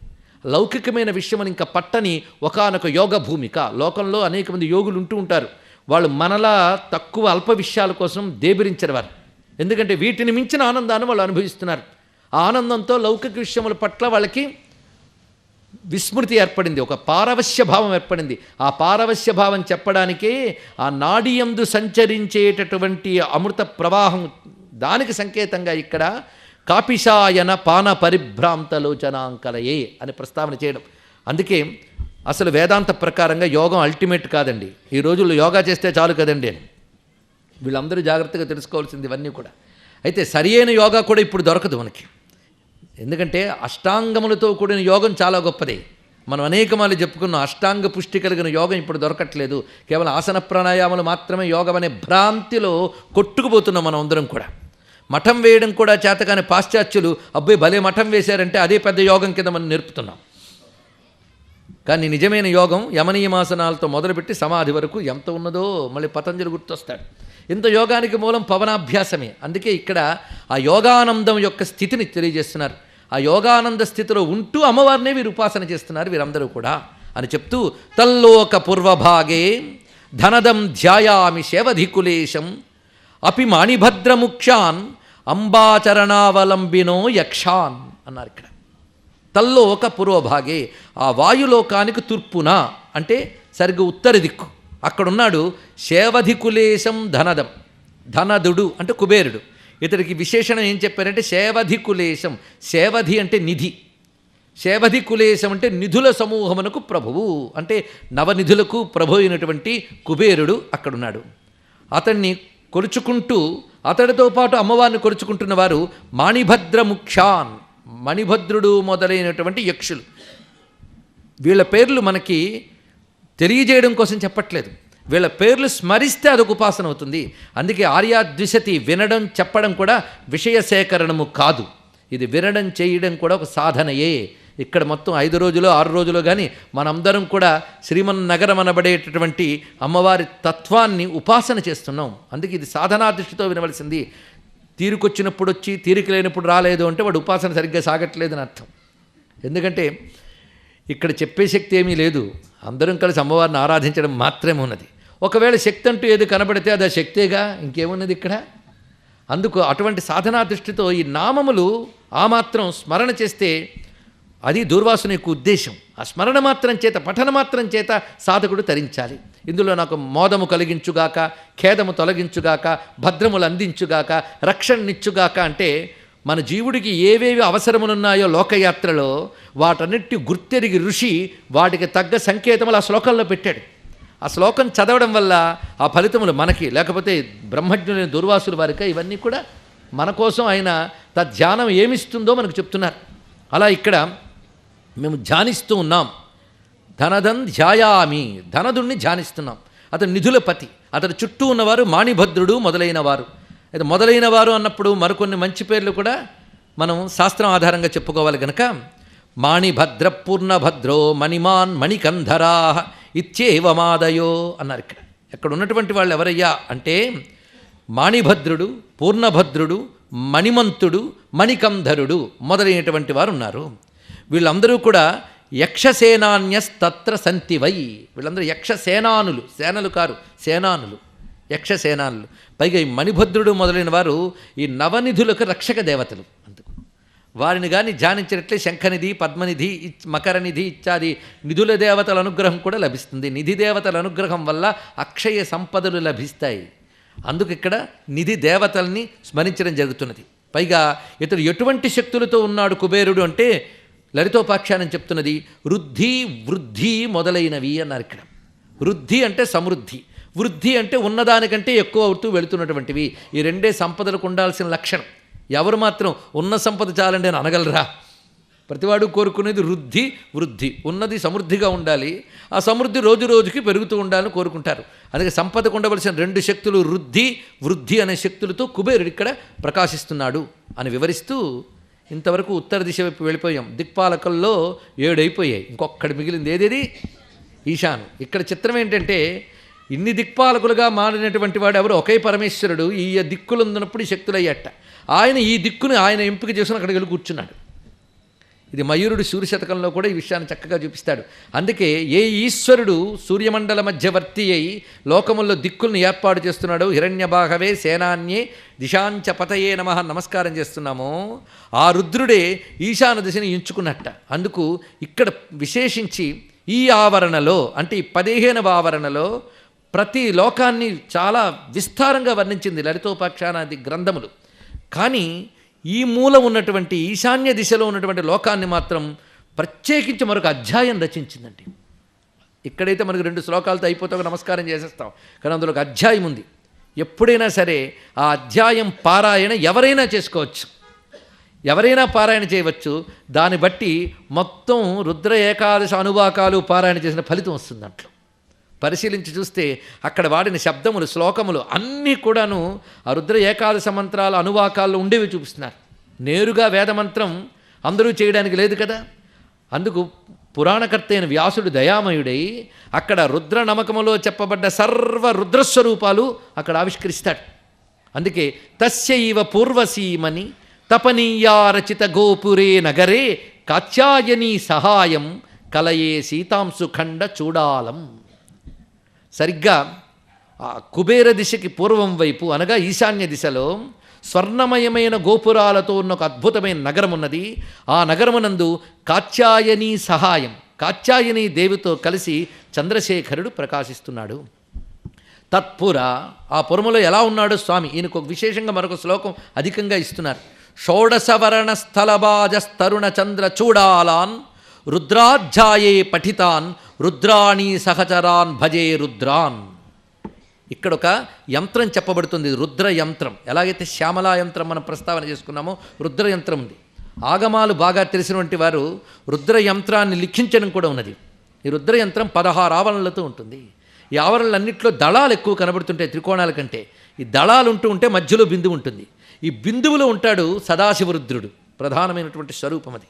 లౌకికమైన విషయం ఇంకా పట్టని ఒకానొక యోగ భూమిక. లోకంలో అనేక మంది యోగులు ఉంటూ ఉంటారు. వాళ్ళు మనలా తక్కువ అల్ప విషయాల కోసం దేబిరించరు వారు. ఎందుకంటే వీటిని మించిన ఆనందాన్ని వాళ్ళు అనుభవిస్తున్నారు. ఆ ఆనందంతో లౌకిక విషయముల పట్ల వాళ్ళకి విస్మృతి ఏర్పడింది, ఒక పారవశ్య భావం ఏర్పడింది. ఆ పారవశ్య భావం చెప్పడానికే ఆ నాడియందు సంచరించేటటువంటి అమృత ప్రవాహం, దానికి సంకేతంగా ఇక్కడ కాపిషాయన పాన పరిభ్రాంతలోచనాంకలయే అని ప్రస్తావన చేయడం. అందుకే అసలు వేదాంత ప్రకారంగా యోగం అల్టిమేట్ కాదండి. ఈ రోజుల్లో యోగా చేస్తే చాలు కదండి అని వీళ్ళందరూ జాగ్రత్తగా తెలుసుకోవాల్సింది ఇవన్నీ కూడా. అయితే సరియైన యోగా కూడా ఇప్పుడు దొరకదు మనకి. ఎందుకంటే అష్టాంగములతో కూడిన యోగం చాలా గొప్పదే. మనం అనేకమాలు చెప్పుకున్నాం, అష్టాంగ పుష్టి కలిగిన యోగం ఇప్పుడు దొరకట్లేదు. కేవలం ఆసన ప్రాణాయామాలు మాత్రమే యోగం అనే భ్రాంతిలో కొట్టుకుపోతున్నాం మనం అందరం కూడా. మఠం వేయడం కూడా చేతకాని పాశ్చాత్యులు అబ్బాయి భలే మఠం వేశారంటే అదే పెద్ద యోగం కింద మనం నేర్పుతున్నాం. కానీ నిజమైన యోగం యమనీయమాసనాలతో మొదలుపెట్టి సమాధి వరకు ఎంత ఉన్నదో మళ్ళీ పతంజలి గుర్తొస్తాడు. ఇంత యోగానికి మూలం పవనాభ్యాసమే. అందుకే ఇక్కడ ఆ యోగానందం యొక్క స్థితిని తెలియజేస్తున్నారు. ఆ యోగానంద స్థితిలో ఉంటూ అమ్మవారినే వీరు ఉపాసన చేస్తున్నారు వీరందరూ కూడా అని చెప్తూ, తల్లోక పూర్వభాగే ధనదం ధ్యాయామి శేవధికులేశం అపి మాణిభద్రముఖ్యాన్ అంబాచరణావలంబినో యక్షాన్ అన్నారు. ఇక్కడ తల్లోక పూర్వభాగే, ఆ వాయులోకానికి తూర్పున అంటే సరిగ్గా ఉత్తర దిక్కు అక్కడున్నాడు శేవధికులేశం ధనదం. ధనదుడు అంటే కుబేరుడు. ఇతడికి విశేషణం ఏం చెప్పారంటే శేవధికులేశం. శేవధి అంటే నిధి, శేవధికులేశం అంటే నిధుల సమూహమునకు ప్రభువు, అంటే నవనిధులకు ప్రభు అయినటువంటి కుబేరుడు అక్కడున్నాడు. అతన్ని కొలుచుకుంటూ అతడితో పాటు అమ్మవారిని కొలుచుకుంటున్న వారు మాణిభద్రముఖ్యాన్, మణిభద్రుడు మొదలైనటువంటి యక్షులు. వీళ్ళ పేర్లు మనకి తెలియజేయడం కోసం చెప్పట్లేదు, వీళ్ళ పేర్లు స్మరిస్తే అదొక ఉపాసన అవుతుంది. అందుకే ఆర్యాద్విశతి వినడం చెప్పడం కూడా విషయ సేకరణము కాదు, ఇది వినడం చేయడం కూడా ఒక సాధనయే. ఇక్కడ మొత్తం 5 రోజులు 6 రోజులు కానీ మనందరం కూడా శ్రీమన్నగరం అనబడేటటువంటి అమ్మవారి తత్వాన్ని ఉపాసన చేస్తున్నాం. అందుకే ఇది సాధనా దృష్టితో వినవలసింది. తీరికొచ్చినప్పుడు వచ్చి తీరిక లేనప్పుడు రాలేదు అంటే వాడు ఉపాసన సరిగ్గా సాగట్లేదని అర్థం. ఎందుకంటే ఇక్కడ చెప్పే శక్తి ఏమీ లేదు, అందరం కలిసి అమ్మవారిని ఆరాధించడం మాత్రమే ఉన్నది. ఒకవేళ శక్తి అంటూ ఏది కనబడితే అది ఆ శక్తేగా, ఇంకేమున్నది ఇక్కడ. అందుకు అటువంటి సాధనా దృష్టితో ఈ నామములు ఆ మాత్రం స్మరణ చేస్తే అది దూర్వాసుని యొక్క ఉద్దేశం. ఆ స్మరణ మాత్రం చేత, పఠన మాత్రం చేత సాధకుడు తరించాలి. ఇందులో నాకు మోదము కలిగించుగాక, ఖేదము తొలగించుగాక, భద్రములు అందించుగాక, రక్షణనిచ్చుగాక అంటే మన జీవుడికి ఏవేవి అవసరములున్నాయో లోకయాత్రలో వాటన్నిటి గుర్తెరిగి ఋషి వాటికి తగ్గ సంకేతములు ఆ శ్లోకంలో పెట్టాడు. ఆ శ్లోకం చదవడం వల్ల ఆ ఫలితములు మనకి, లేకపోతే బ్రహ్మజ్ఞులైన దుర్వాసుల వారిక ఇవన్నీ కూడా మన కోసం ఆయన తద్ధ్యానం ఏమిస్తుందో మనకు చెప్తున్నారు. అలా ఇక్కడ మేము ధ్యానిస్తూ ఉన్నాం. ధనదం ధ్యాయామి, ధనదుణ్ణి ధ్యానిస్తున్నాం. అతడు నిధుల పతి, అతడు చుట్టూ ఉన్నవారు మాణిభద్రుడు మొదలైన వారు. అయితే మొదలైన వారు అన్నప్పుడు మరికొన్ని మంచి పేర్లు కూడా మనం శాస్త్రం ఆధారంగా చెప్పుకోవాలి కనుక మాణిభద్ర పూర్ణభద్రో మణిమాన్ మణికంధరా ఇత్యేవమాదయో అన్నారు. ఇక్కడ ఉన్నటువంటి వాళ్ళు ఎవరయ్యా అంటే మాణిభద్రుడు, పూర్ణభద్రుడు, మణిమంతుడు, మణికంధరుడు మొదలైనటువంటి వారు ఉన్నారు. వీళ్ళందరూ కూడా యక్షసేనాన్యస్తత్ర సంతివై, వీళ్ళందరూ యక్షసేనానులు, సేనలు కారు, సేనానులు, యక్షసేనానులు. పైగా ఈ మణిభద్రుడు మొదలైన వారు ఈ నవనిధులకు రక్షక దేవతలు. అందుకు వారిని కానీ ధ్యానించినట్లే శంఖనిధి, పద్మనిధి, మకరనిధి ఇత్యాది నిధుల దేవతల అనుగ్రహం కూడా లభిస్తుంది. నిధి దేవతల అనుగ్రహం వల్ల అక్షయ సంపదలు లభిస్తాయి. అందుకు ఇక్కడ నిధి దేవతల్ని స్మరించడం జరుగుతున్నది. పైగా ఇతడు ఎటువంటి శక్తులతో ఉన్నాడు కుబేరుడు అంటే లలితోపాఖ్యానం చెప్తున్నది వృద్ధి, వృద్ధి మొదలైనవి అన్నారు. ఇక్కడ వృద్ధి అంటే సమృద్ధి, వృద్ధి అంటే ఉన్నదానికంటే ఎక్కువ అవుతూ వెళుతున్నటువంటివి. ఈ రెండే సంపదలకు ఉండాల్సిన లక్షణం. ఎవరు మాత్రం ఉన్న సంపద చాలండి అని అనగలరా? ప్రతివాడు కోరుకునేది వృద్ధి, వృద్ధి, ఉన్నది సమృద్ధిగా ఉండాలి, ఆ సమృద్ధి రోజు రోజుకి పెరుగుతూ ఉండాలని కోరుకుంటారు. అందుకే సంపదకు ఉండవలసిన 2 శక్తులు వృద్ధి, వృద్ధి అనే శక్తులతో కుబేరుడు ఇక్కడ ప్రకాశిస్తున్నాడు అని వివరిస్తూ ఇంతవరకు ఉత్తర దిశ వైపు వెళ్ళిపోయాం. దిక్పాలకుల్లో 7 అయిపోయాయి, ఇంకొక్కటి మిగిలింది. ఏదేది? ఈశాను. ఇక్కడ చిత్రం ఏంటంటే ఇన్ని దిక్పాలకులుగా మారినటువంటి వాడు ఎవరు? ఒకే పరమేశ్వరుడు. ఈ దిక్కులు ఉన్నప్పుడు ఈ శక్తులు అయ్యట. ఆయన ఈ దిక్కుని ఆయన ఎంపిక చేసుకుని అక్కడికి వెళ్ళి కూర్చున్నాడు. ఇది మయూరుడు సూర్యశతకంలో కూడా ఈ విషయాన్ని చక్కగా చూపిస్తాడు. అందుకే ఏ ఈశ్వరుడు సూర్యమండల మధ్యవర్తి అయి లోకముల్లో దిక్కుల్ని ఏర్పాటు చేస్తున్నాడు, హిరణ్యబాహవే సేనాన్యే దిశాంచ పతయే నమః నమస్కారం చేస్తున్నామో ఆ రుద్రుడే ఈశాన దిశని ఎంచుకున్నట్ట. అందుకు ఇక్కడ విశేషించి ఈ ఆవరణలో, అంటే ఈ 15వ ఆవరణలో ప్రతి లోకాన్ని చాలా విస్తారంగా వర్ణించింది లలితోపాఖ్యానాది గ్రంథములు. కానీ ఈ మూల ఉన్నటువంటి ఈశాన్య దిశలో ఉన్నటువంటి లోకాన్ని మాత్రం ప్రత్యేకించి మరొక అధ్యాయం రచించిందండి. ఇక్కడైతే మనకు 2 శ్లోకాలతో అయిపోతాక నమస్కారం చేసేస్తాం, కానీ అందులో ఒక అధ్యాయం ఉంది. ఎప్పుడైనా సరే ఆ అధ్యాయం పారాయణ ఎవరైనా చేసుకోవచ్చు, ఎవరైనా పారాయణ చేయవచ్చు. దాన్ని బట్టి మొత్తం రుద్ర ఏకాదశ అనువాకాలు పారాయణ చేసిన ఫలితం వస్తుంది. దాంట్లో పరిశీలించి చూస్తే అక్కడ వాడిన శబ్దములు, శ్లోకములు అన్నీ కూడాను ఆ రుద్ర ఏకాదశ మంత్రాల అనువాకాల్లో ఉండేవి చూపిస్తున్నారు. నేరుగా వేదమంత్రం అందరూ చేయడానికి లేదు కదా. అందుకు పురాణకర్త అయిన వ్యాసుడు దయామయుడై అక్కడ రుద్ర నమకములో చెప్పబడ్డ సర్వ రుద్రస్వరూపాలు అక్కడ ఆవిష్కరిస్తాడు. అందుకే తస్యైవ పూర్వసీమని తపనీయారచిత గోపురే నగరే కాత్యాయనీ సహాయం కలయే సీతాంశుఖండ చూడాలం. సరిగ్గా ఆ కుబేర దిశకి పూర్వం వైపు అనగా ఈశాన్య దిశలో స్వర్ణమయమైన గోపురాలతో ఉన్న ఒక అద్భుతమైన నగరం ఉన్నది. ఆ నగరమునందు కాత్యాయనీ సహాయం, కాత్యాయనీ దేవితో కలిసి చంద్రశేఖరుడు ప్రకాశిస్తున్నాడు. తత్పుర, ఆ పురములో ఎలా ఉన్నాడు స్వామి? ఈయనకు ఒక విశేషంగా మరొక శ్లోకం అధికంగా ఇస్తున్నారు. షోడశవరణ స్థలబాజస్తరుణ చంద్ర చూడాలాన్ రుద్రాధ్యాయే పఠితాన్ రుద్రాణి సహచరాన్ భజే రుద్రాన్. ఇక్కడ ఒక యంత్రం చెప్పబడుతుంది, రుద్ర యంత్రం. ఎలాగైతే శ్యామలా యంత్రం మనం ప్రస్తావన చేసుకున్నామో రుద్ర యంత్రం ఉంది. ఆగమాలు బాగా తెలిసినటువంటి వారు రుద్ర యంత్రాన్ని లిఖించడం కూడా ఉన్నది. ఈ రుద్ర యంత్రం 16 ఆవరణలతో ఉంటుంది. ఈ ఆవరణలన్నింటిలో దళాలు ఎక్కువ కనబడుతుంటాయి త్రికోణాల కంటే. ఈ దళాలు ఉంటే మధ్యలో బిందువు ఉంటుంది. ఈ బిందువులో ఉంటాడు సదాశివరుద్రుడు, ప్రధానమైనటువంటి స్వరూపం అది.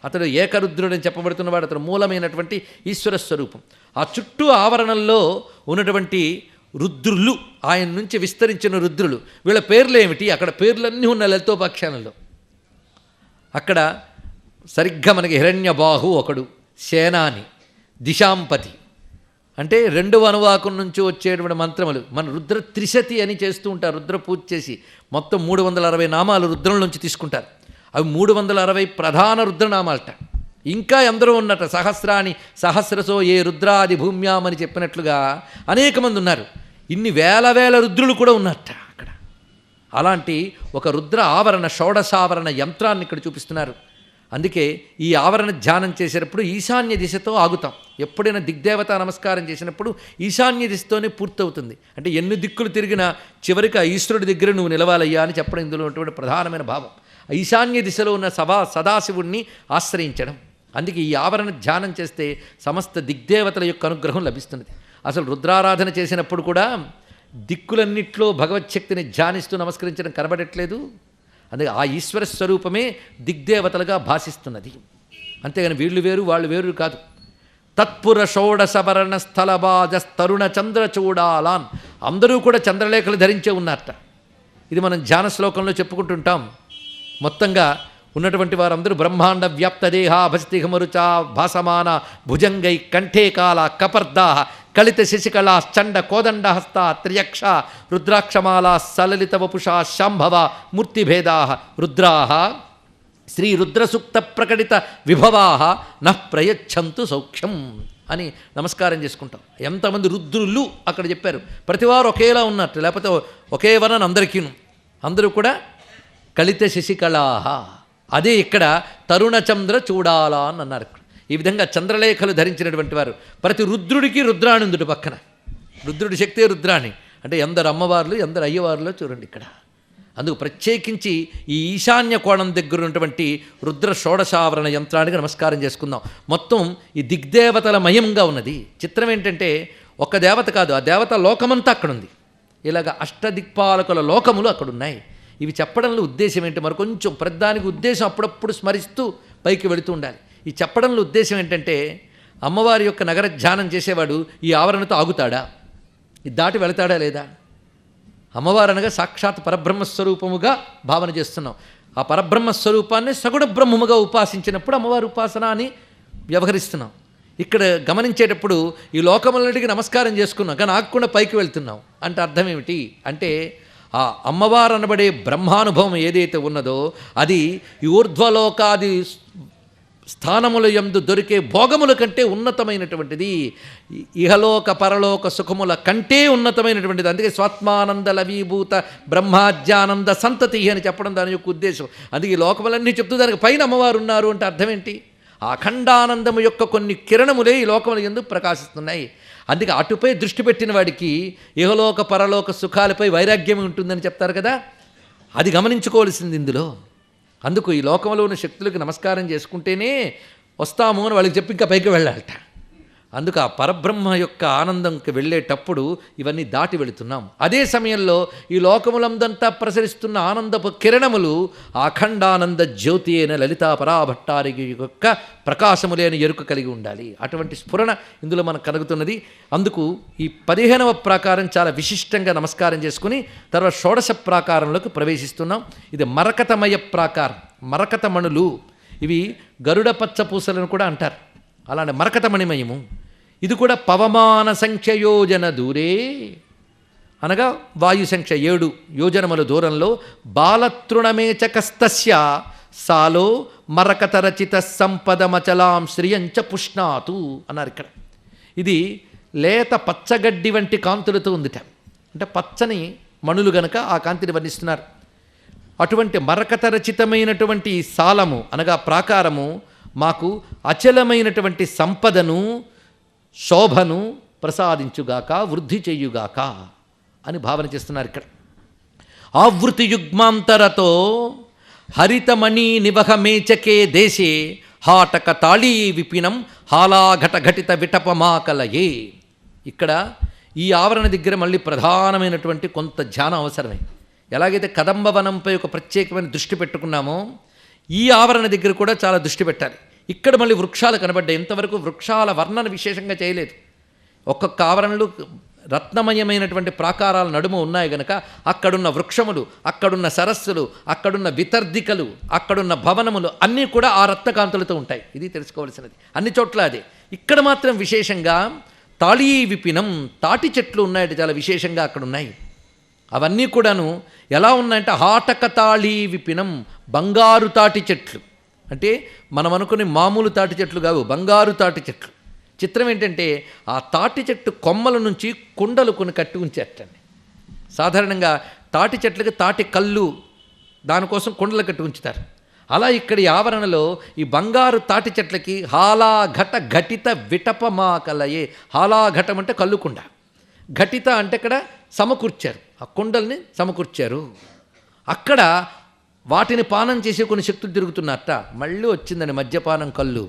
అతడు ఏకరుద్రుడు అని చెప్పబడుతున్నవాడు, అతడు మూలమైనటువంటి ఈశ్వర స్వరూపం. ఆ చుట్టూ ఆవరణల్లో ఉన్నటువంటి రుద్రులు, ఆయన నుంచి విస్తరించిన రుద్రులు, వీళ్ళ పేర్లు ఏమిటి? అక్కడ పేర్లన్నీ ఉన్న లలితోపాఖ్యానంలో. అక్కడ సరిగ్గా మనకి హిరణ్యబాహు ఒకడు, సేనాని, దిశాంపతి, అంటే 2వ అనువాకం నుంచి వచ్చేటువంటి మంత్రములు. మన రుద్ర త్రిశతి అని చేస్తూ ఉంటారు, రుద్ర పూజ చేసి మొత్తం 360 నామాలు రుద్రం నుంచి తీసుకుంటారు. అవి 360 ప్రధాన రుద్రనామాలట. ఇంకా ఎందరో ఉన్నట, సహస్రాని సహస్రసో ఏ రుద్రాది భూమ్యామని చెప్పినట్లుగా అనేక మంది ఉన్నారు. ఇన్ని వేల రుద్రులు కూడా ఉన్నట్ట అక్కడ. అలాంటి ఒక రుద్ర ఆవరణ, షోడశావరణ యంత్రాన్ని ఇక్కడ చూపిస్తున్నారు. అందుకే ఈ ఆవరణ ధ్యానం చేసేటప్పుడు ఈశాన్య దిశతో ఆగుతాం. ఎప్పుడైనా దిగ్దేవత నమస్కారం చేసినప్పుడు ఈశాన్య దిశతోనే పూర్తవుతుంది. అంటే ఎన్ని దిక్కులు తిరిగినా చివరికి ఆ ఈశ్వరుడి దగ్గర నువ్వు నిలవాలయ్యా అని చెప్పడం ఇందులో ఉన్నటువంటి ప్రధానమైన భావం. ఈశాన్య దిశలో ఉన్న సదాశివుణ్ణి ఆశ్రయించడం. అందుకే ఈ ఆవరణ ధ్యానం చేస్తే సమస్త దిగ్దేవతల యొక్క అనుగ్రహం లభిస్తున్నది. అసలు రుద్రారాధన చేసినప్పుడు కూడా దిక్కులన్నిట్లో భగవచ్ఛక్తిని ధ్యానిస్తూ నమస్కరించడం కనబడట్లేదు. అందుకే ఆ ఈశ్వర స్వరూపమే దిగ్దేవతలుగా భాషిస్తున్నది. అంతేగాని వీళ్ళు వేరు వాళ్ళు వేరు కాదు. తత్పుర షోడశవరణ స్థలబాజస్తరుణ చంద్ర చూడాలాన్, అందరూ కూడా చంద్రలేఖలు ధరించే ఉన్నారట. ఇది మనం ధ్యాన శ్లోకంలో చెప్పుకుంటుంటాం. మొత్తంగా ఉన్నటువంటి వారందరూ బ్రహ్మాండ వ్యాప్తదేహ భస్తిఘమరుచా భాసమాన భుజంగై కంఠేకాల కపర్దా కలిత శశికళా చండ కోదండహస్త త్రియక్ష రుద్రాక్షమాలా సలలిత వపుషా శాంభవ మూర్తిభేదా రుద్రా శ్రీ రుద్రసూక్త ప్రకటిత విభవా నః ప్రయచ్ఛంతు సౌఖ్యం అని నమస్కారం చేసుకుంటాం. ఎంతమంది రుద్రులు అక్కడ చెప్పారు. ప్రతివారు ఒకేలా ఉన్నట్టు, లేకపోతే ఒకే వరణ అందరికీను. అందరూ కూడా కలిత శశికళాహ. అదే ఇక్కడ తరుణ చంద్ర చూడాలా అని అన్నారు. ఈ విధంగా చంద్రలేఖలు ధరించినటువంటి వారు. ప్రతి రుద్రుడికి రుద్రాణి ఉందుడు పక్కన. రుద్రుడి శక్తే రుద్రాణి. అంటే ఎందరు అమ్మవార్లు ఎందరు అయ్యవార్లో చూడండి ఇక్కడ. అందుకు ప్రత్యేకించి ఈ ఈశాన్య కోణం దగ్గర ఉన్నటువంటి రుద్ర షోడశావరణ యంత్రానికి నమస్కారం చేసుకుందాం. మొత్తం ఈ దిగ్దేవతల మయంగా ఉన్నది. చిత్రం ఏంటంటే ఒక్క దేవత కాదు, ఆ దేవత లోకమంతా అక్కడ ఉంది. ఇలాగ అష్టదిక్పాలకుల లోకములు అక్కడున్నాయి. ఇవి చెప్పడంలో ఉద్దేశం ఏంటి? మరి కొంచెం ప్రతిదానికి ఉద్దేశం అప్పుడప్పుడు స్మరిస్తూ పైకి వెళుతూ ఉండాలి. ఈ చెప్పడంలో ఉద్దేశం ఏంటంటే అమ్మవారి యొక్క నగర ధ్యానం చేసేవాడు ఈ ఆవరణతో ఆగుతాడా? ఇది దాటి వెళతాడా లేదా? అమ్మవారు అనగా సాక్షాత్ పరబ్రహ్మస్వరూపముగా భావన చేస్తున్నాం. ఆ పరబ్రహ్మస్వరూపాన్ని సగుణ బ్రహ్మముగా ఉపాసించినప్పుడు అమ్మవారి ఉపాసన అని వ్యవహరిస్తున్నాం. ఇక్కడ గమనించేటప్పుడు ఈ లోకములన్నిటికీ నమస్కారం చేసుకున్నాం కానీ ఆగకుండా పైకి వెళ్తున్నాం అంటే అర్థం ఏమిటి అంటే ఆ అమ్మవారు అనబడే బ్రహ్మానుభవం ఏదైతే ఉన్నదో అది ఈ ఊర్ధ్వలోకాది స్థానముల యందు దొరికే భోగముల కంటే ఉన్నతమైనటువంటిది, ఇహలోక పరలోక సుఖముల కంటే ఉన్నతమైనటువంటిది. అందుకే స్వాత్మానంద లవీభూత బ్రహ్మాజ్యానంద సంతతి అని చెప్పడం దాని యొక్క ఉద్దేశం. అందుకే ఈ లోకములన్నీ చెప్తూ దానికి పైన అమ్మవారు ఉన్నారు అంటే అర్థం ఏంటి? ఆ అఖండానందము యొక్క కొన్ని కిరణములే ఈ లోకముల యందు ప్రకాశిస్తున్నాయి. అందుకే అటుపై దృష్టి పెట్టిన వాడికి ఇహలోక పరలోక సుఖాలపై వైరాగ్యం ఉంటుందని చెప్తారు కదా, అది గమనించుకోవాల్సింది ఇందులో. అందుకు ఈ లోకంలో ఉన్న శక్తులకు నమస్కారం చేసుకుంటేనే వస్తాము అని వాళ్ళకి చెప్పి ఇంకా పైకి వెళ్ళాలట. అందుకు ఆ పరబ్రహ్మ యొక్క ఆనందంకి వెళ్ళేటప్పుడు ఇవన్నీ దాటి వెళుతున్నాం. అదే సమయంలో ఈ లోకములందంతా ప్రసరిస్తున్న ఆనందపు కిరణములు అఖండానంద జ్యోతి అయిన లలితా పరాభట్టారికి యొక్క ప్రకాశములేని ఎరుక కలిగి ఉండాలి. అటువంటి స్ఫురణ ఇందులో మనకు కలుగుతున్నది. అందుకు ఈ 15వ ప్రాకారం చాలా విశిష్టంగా నమస్కారం చేసుకుని తర్వాత షోడశ ప్రాకారంలోకి ప్రవేశిస్తున్నాం. ఇది మరకతమయ ప్రాకారం. మరకతమణులు ఇవి గరుడ పచ్చ పూసలను కూడా అంటారు. అలానే మరకతమణిమయము. ఇది కూడా పవమాన సంఖ్య యోజన దూరే అనగా వాయు సంఖ్య 7 యోజనముల దూరంలో బాలతృణమేచకస్తస్య సాలో మరకతరచిత సంపదమచలాం శ్రియంచ పుష్ణాతు అన్నారు ఇక్కడ. ఇది లేత పచ్చగడ్డి వంటి కాంతులతో ఉందిట. అంటే పచ్చని మణులు గనక ఆ కాంతిని వర్ణిస్తున్నారు. అటువంటి మరకతరచితమైనటువంటి సాలము అనగా ప్రాకారము మాకు అచలమైనటువంటి సంపదను శోభను ప్రసాదించుగాక, వృద్ధి చేయుగాక అని భావన చేస్తున్నారు ఇక్కడ. ఆవృతి యుగ్మాంతరతో హరితమణి నివహమేచకే దేశే హాటక తాళీ విపినం హాలాఘట ఘటిత విటపమాకలయే. ఇక్కడ ఈ ఆవరణ దగ్గర మళ్ళీ ప్రధానమైనటువంటి కొంత ధ్యానం అవసరమే. ఎలాగైతే కదంబవనంపై ఒక ప్రత్యేకమైన దృష్టి పెట్టుకున్నామో ఈ ఆవరణ దగ్గర కూడా చాలా దృష్టి పెట్టాలి. ఇక్కడ మళ్ళీ వృక్షాలు కనబడ్డాయి. ఇంతవరకు వృక్షాల వర్ణన విశేషంగా చేయలేదు. ఒక్కొక్క ఆవరణలు రత్నమయమైనటువంటి ప్రాకారాల నడుమ ఉన్నాయి గనక అక్కడున్న వృక్షములు, అక్కడున్న సరస్సులు, అక్కడున్న వితర్దికలు, అక్కడున్న భవనములు అన్నీ కూడా ఆ రత్నకాంతులతో ఉంటాయి. ఇది తెలుసుకోవాల్సినది. అన్ని చోట్ల అదే. ఇక్కడ మాత్రం విశేషంగా తాళీ విపినం తాటి చెట్లు ఉన్నాయట, చాలా విశేషంగా అక్కడ ఉన్నాయి. అవన్నీ కూడాను ఎలా ఉన్నాయంటే హాటక తాళీ విపినం బంగారు తాటి చెట్లు. అంటే మనం అనుకునే మామూలు తాటి చెట్లు కావు, బంగారు తాటి చెట్లు. చిత్రం ఏంటంటే ఆ తాటి చెట్టు కొమ్మల నుంచి కుండలు కొన్ని కట్టి ఉంచేటండి. సాధారణంగా తాటి చెట్లకి తాటి కళ్ళు దానికోసం కుండలు కట్టి ఉంచుతారు. అలా ఇక్కడ ఈ ఆవరణలో ఈ బంగారు తాటి చెట్లకి హాలాఘట ఘటిత విటపమాకలయే. హాలాఘటం అంటే కళ్ళుకుండ, ఘటిత అంటే ఇక్కడ సమకూర్చారు, ఆ కుండల్ని సమకూర్చారు. అక్కడ వాటిని పానం చేసే కొన్ని శక్తులు తిరుగుతున్నారట. మళ్ళీ వచ్చిందని మద్యపానం కళ్ళు.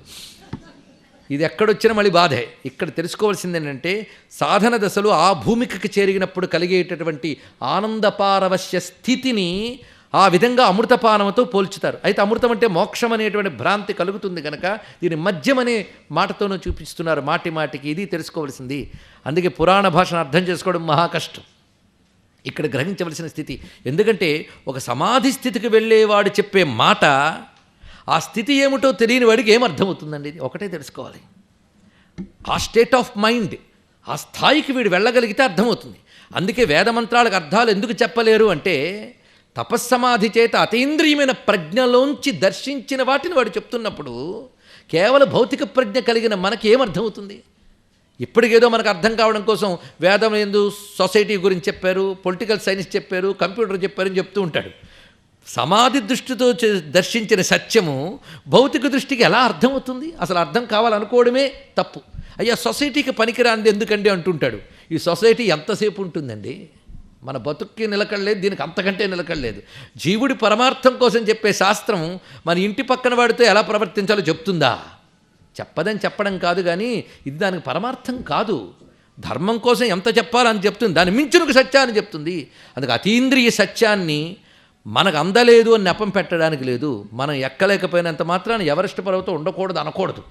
ఇది ఎక్కడొచ్చినా మళ్ళీ బాధే. ఇక్కడ తెలుసుకోవాల్సింది ఏంటంటే సాధన దశలో ఆ భూమికకి చేరినప్పుడు కలిగేటటువంటి ఆనందపారవశ్య స్థితిని ఆ విధంగా అమృతపానంతో పోల్చుతారు. అయితే అమృతం అంటే మోక్షం అనేటువంటి భ్రాంతి కలుగుతుంది కనుక దీని మద్యం అనే మాటతోనూ చూపిస్తున్నారు మాటి మాటికి. ఇది తెలుసుకోవాల్సింది. అందుకే పురాణ భాషను అర్థం చేసుకోవడం మహా కష్టం. ఇక్కడ గ్రహించవలసిన స్థితి. ఎందుకంటే ఒక సమాధి స్థితికి వెళ్ళేవాడు చెప్పే మాట ఆ స్థితి ఏమిటో తెలియని వాడికి ఏమర్థమవుతుందండి? ఇది ఒకటే తెలుసుకోవాలి. ఆ స్టేట్ ఆఫ్ మైండ్, ఆ స్థాయికి వీడు వెళ్ళగలిగితే అర్థమవుతుంది. అందుకే వేదమంత్రాలకు అర్థాలు ఎందుకు చెప్పలేరు అంటే తపస్సమాధి చేత అతీంద్రియమైన ప్రజ్ఞలోంచి దర్శించిన వాటిని వాడు చెప్తున్నప్పుడు కేవలం భౌతిక ప్రజ్ఞ కలిగిన మనకి ఏమర్థమవుతుంది? ఇప్పటికేదో మనకు అర్థం కావడం కోసం వేదం ఎందు సొసైటీ గురించి చెప్పారు, పొలిటికల్ సైన్స్ చెప్పారు, కంప్యూటర్ చెప్పారని చెప్తూ ఉంటాడు. సమాధి దృష్టితో దర్శించిన సత్యము భౌతిక దృష్టికి ఎలా అర్థమవుతుంది? అసలు అర్థం కావాలనుకోవడమే తప్పు. అయ్యా సొసైటీకి పనికిరాంది ఎందుకండి అంటుంటాడు. ఈ సొసైటీ ఎంతసేపు ఉంటుందండి? మన బతుక్కి నిలకడలేదు, దీనికి అంతకంటే నిలకడలేదు. జీవుడి పరమార్థం కోసం చెప్పే శాస్త్రం మన ఇంటి పక్కన వాడితో ఎలా ప్రవర్తించాలో చెప్తుందా? చెప్పదని చెప్పడం కాదు, కానీ ఇది దానికి పరమార్థం కాదు. ధర్మం కోసం ఎంత చెప్పాలని చెప్తుంది, దాన్ని మించిన సత్యాన్ని చెప్తుంది. అందుకే అతీంద్రియ సత్యాన్ని మనకు అందలేదు అని నెపం పెట్టడానికి లేదు. మనం ఎక్కలేకపోయినంత మాత్రాన ఎవరెస్ట్ పర్వతం ఉండకూడదు అనకూడదు.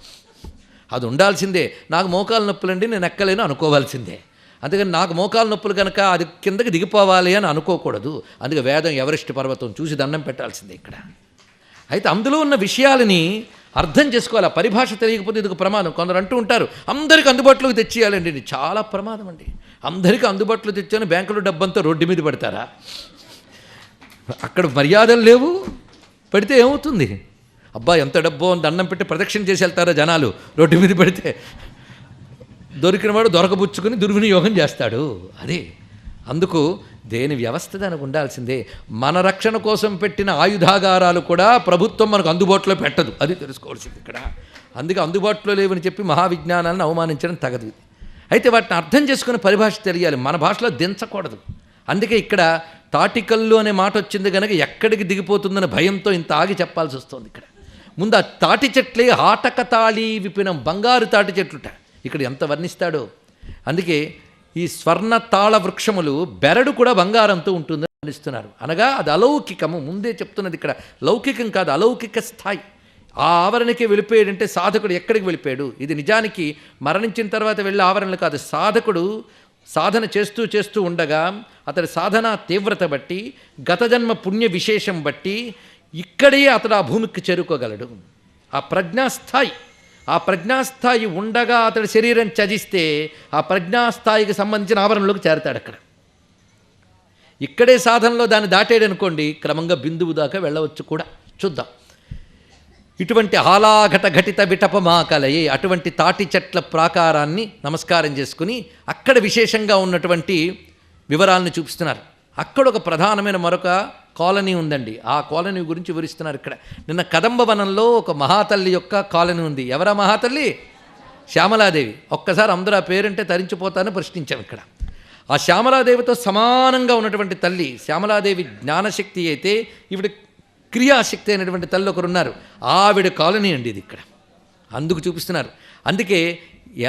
అది ఉండాల్సిందే. నాకు మోకాలు నొప్పులండి నేను ఎక్కలేను అనుకోవాల్సిందే. అందుకని నాకు మోకాలు నొప్పులు కనుక అది కిందకి దిగిపోవాలి అని అనుకోకూడదు. అందుకే వేదం ఎవరెస్ట్ పర్వతం చూసి దండం పెట్టాల్సిందే ఇక్కడ. అయితే అందులో ఉన్న విషయాలని అర్థం చేసుకోవాలి. ఆ పరిభాష తెలియకపోతే ఇది ఒక ప్రమాదం. కొందరు అంటూ ఉంటారు అందరికీ అందుబాటులోకి తెచ్చేయాలండి. ఇది చాలా ప్రమాదం అండి. అందరికీ అందుబాటులో తెచ్చాను బ్యాంకులో డబ్బంతా రోడ్డు మీద పెడతారా? అక్కడ మర్యాదలు లేవు, పెడితే ఏమవుతుంది? అబ్బా ఎంత డబ్బో అని దండం పెట్టి ప్రదక్షిణ చేసి వెళ్తారా జనాలు? రోడ్డు మీద పెడితే దొరికినవాడు దొరకబుచ్చుకుని దుర్వినియోగం చేస్తాడు. అదే అందుకు దేని వ్యవస్థ దానికి ఉండాల్సిందే. మన రక్షణ కోసం పెట్టిన ఆయుధాగారాలు కూడా ప్రభుత్వం మనకు అందుబాటులో పెట్టదు. అది తెలుసుకోవాల్సింది ఇక్కడ. అందుకే అందుబాటులో లేవని చెప్పి మహావిజ్ఞానాలను అవమానించడం తగదు. అయితే వాటిని అర్థం చేసుకునే పరిభాష తెలియాలి. మన భాషలో దించకూడదు. అందుకే ఇక్కడ తాటికల్లు అనే మాట వచ్చింది కనుక ఎక్కడికి దిగిపోతుందనే భయంతో ఇంత ఆగి చెప్పాల్సి వస్తుంది. ఇక్కడ ముందు ఆ తాటి చెట్లే ఆటక తాళి విపిన బంగారు తాటి చెట్లుట. ఇక్కడ ఎంత వర్ణిస్తాడో. అందుకే ఈ స్వర్ణ తాళ వృక్షములు బెరడు కూడా బంగారంతో ఉంటుందని వర్ణిస్తున్నారు. అనగా అది అలౌకికము. ముందే చెప్తున్నది ఇక్కడ లౌకికం కాదు, అలౌకిక స్థాయి. ఆ ఆవరణకే వెళ్ళిపోయాడంటే సాధకుడు ఎక్కడికి వెళ్ళిపోయాడు? ఇది నిజానికి మరణించిన తర్వాత వెళ్ళే ఆవరణలు కాదు. సాధకుడు సాధన చేస్తూ చేస్తూ ఉండగా అతడి సాధన తీవ్రత బట్టి గత జన్మ పుణ్య విశేషం బట్టి ఇక్కడే అతడు ఆ భూమికి చేరుకోగలడు. ఆ ప్రజ్ఞాస్థాయి, ఆ ప్రజ్ఞాస్థాయి ఉండగా అతడి శరీరం త్యజిస్తే ఆ ప్రజ్ఞాస్థాయికి సంబంధించిన ఆవరణలోకి చేరతాడు. అక్కడ ఇక్కడే సాధనలో దాన్ని దాటేడనుకోండి క్రమంగా బిందువు దాకా వెళ్ళవచ్చు కూడా. చూద్దాం. ఇటువంటి ఆలాఘట ఘటిత విటపమాకలయే అటువంటి తాటి చెట్ల ప్రాకారాన్ని నమస్కారం చేసుకుని అక్కడ విశేషంగా ఉన్నటువంటి వివరాలను చూపిస్తున్నారు. అక్కడ ఒక ప్రధానమైన మరొక కాలనీ ఉందండి. ఆ కాలనీ గురించి వివరిస్తున్నారు ఇక్కడ. నిన్న కదంబవనంలో ఒక మహాతల్లి యొక్క కాలనీ ఉంది. ఎవరా మహాతల్లి? శ్యామలాదేవి. ఒక్కసారి అందరూ ఆ పేరంటే తరించిపోతానని ప్రశ్నించాం ఇక్కడ. ఆ శ్యామలాదేవితో సమానంగా ఉన్నటువంటి తల్లి శ్యామలాదేవి జ్ఞానశక్తి అయితే ఈవిడ క్రియాశక్తి అయినటువంటి తల్లి ఒకరున్నారు. ఆవిడ కాలనీ అండి ఇది ఇక్కడ. అందుకు చూపిస్తున్నారు. అందుకే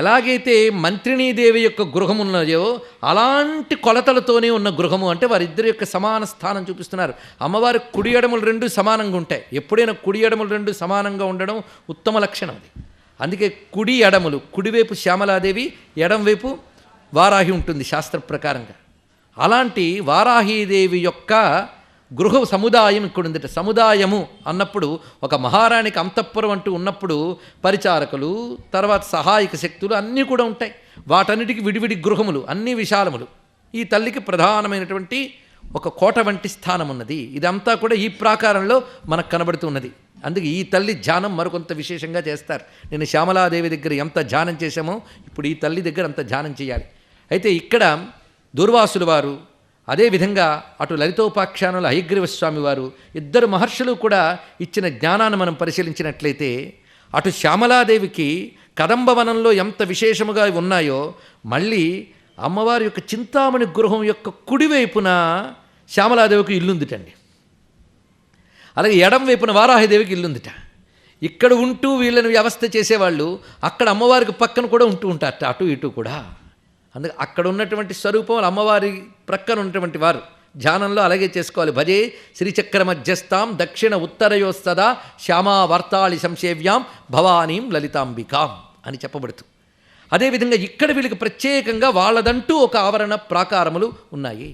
ఎలాగైతే మంత్రిణీదేవి యొక్క గృహం ఉన్నాయో అలాంటి కొలతలతోనే ఉన్న గృహము అంటే వారిద్దరి యొక్క సమాన స్థానం చూపిస్తున్నారు. అమ్మవారి కుడి ఎడములు రెండు సమానంగా ఉంటాయి. ఎప్పుడైనా కుడి ఎడములు రెండు సమానంగా ఉండడం ఉత్తమ లక్షణం అది. అందుకే కుడి ఎడములు, కుడివైపు శ్యామలాదేవి, ఎడంవైపు వారాహి ఉంటుంది శాస్త్ర ప్రకారంగా. అలాంటి వారాహీదేవి యొక్క గృహ సముదాయం ఇక్కడ ఉందట. సముదాయము అన్నప్పుడు ఒక మహారాణికి అంతఃపురం అంటూ ఉన్నప్పుడు పరిచారకులు, తర్వాత సహాయక శక్తులు అన్నీ కూడా ఉంటాయి. వాటన్నిటికీ విడివిడి గృహములు, అన్నీ విశాలములు. ఈ తల్లికి ప్రధానమైనటువంటి ఒక కోట వంటి స్థానం ఉన్నది. ఇదంతా కూడా ఈ ప్రాకారంలో మనకు కనబడుతున్నది. అందుకే ఈ తల్లి ధ్యానం మరికొంత విశేషంగా చేస్తారు. నేను శ్యామలాదేవి దగ్గర ఎంత ధ్యానం చేశామో ఇప్పుడు ఈ తల్లి దగ్గర అంత ధ్యానం చేయాలి. అయితే ఇక్కడ దూర్వాసుల వారు, అదేవిధంగా అటు లలితోపాఖ్యానుల హయగ్రీవ స్వామి వారు, ఇద్దరు మహర్షులు కూడా ఇచ్చిన జ్ఞానాన్ని మనం పరిశీలించినట్లయితే అటు శ్యామలాదేవికి కదంబవనంలో ఎంత విశేషముగా ఉన్నాయో మళ్ళీ అమ్మవారి యొక్క చింతామణి గృహం యొక్క కుడివైపున శ్యామలాదేవికి ఇల్లుందిటండి. అలాగే ఎడం వైపున వారాహిదేవికి ఇల్లుందిట. ఇక్కడ ఉంటూ వీళ్ళని వ్యవస్థ చేసేవాళ్ళు అక్కడ అమ్మవారికి పక్కన కూడా ఉంటూ ఉంటారట, అటు ఇటు కూడా. అందుకే అక్కడ ఉన్నటువంటి స్వరూపం అమ్మవారి ప్రక్కన ఉన్నటువంటి వారు ధ్యానంలో అలాగే చేసుకోవాలి. భజే శ్రీచక్ర మధ్యస్థాం దక్షిణ ఉత్తరయోస్తదా శ్యామా వార్తాళి సంసేవ్యాం భవానీం లలితాంబికాం అని చెప్పబడుతూ, అదేవిధంగా ఇక్కడ వీళ్ళకి ప్రత్యేకంగా వాళ్ళదంటూ ఒక ఆవరణ ప్రాకారములు ఉన్నాయి.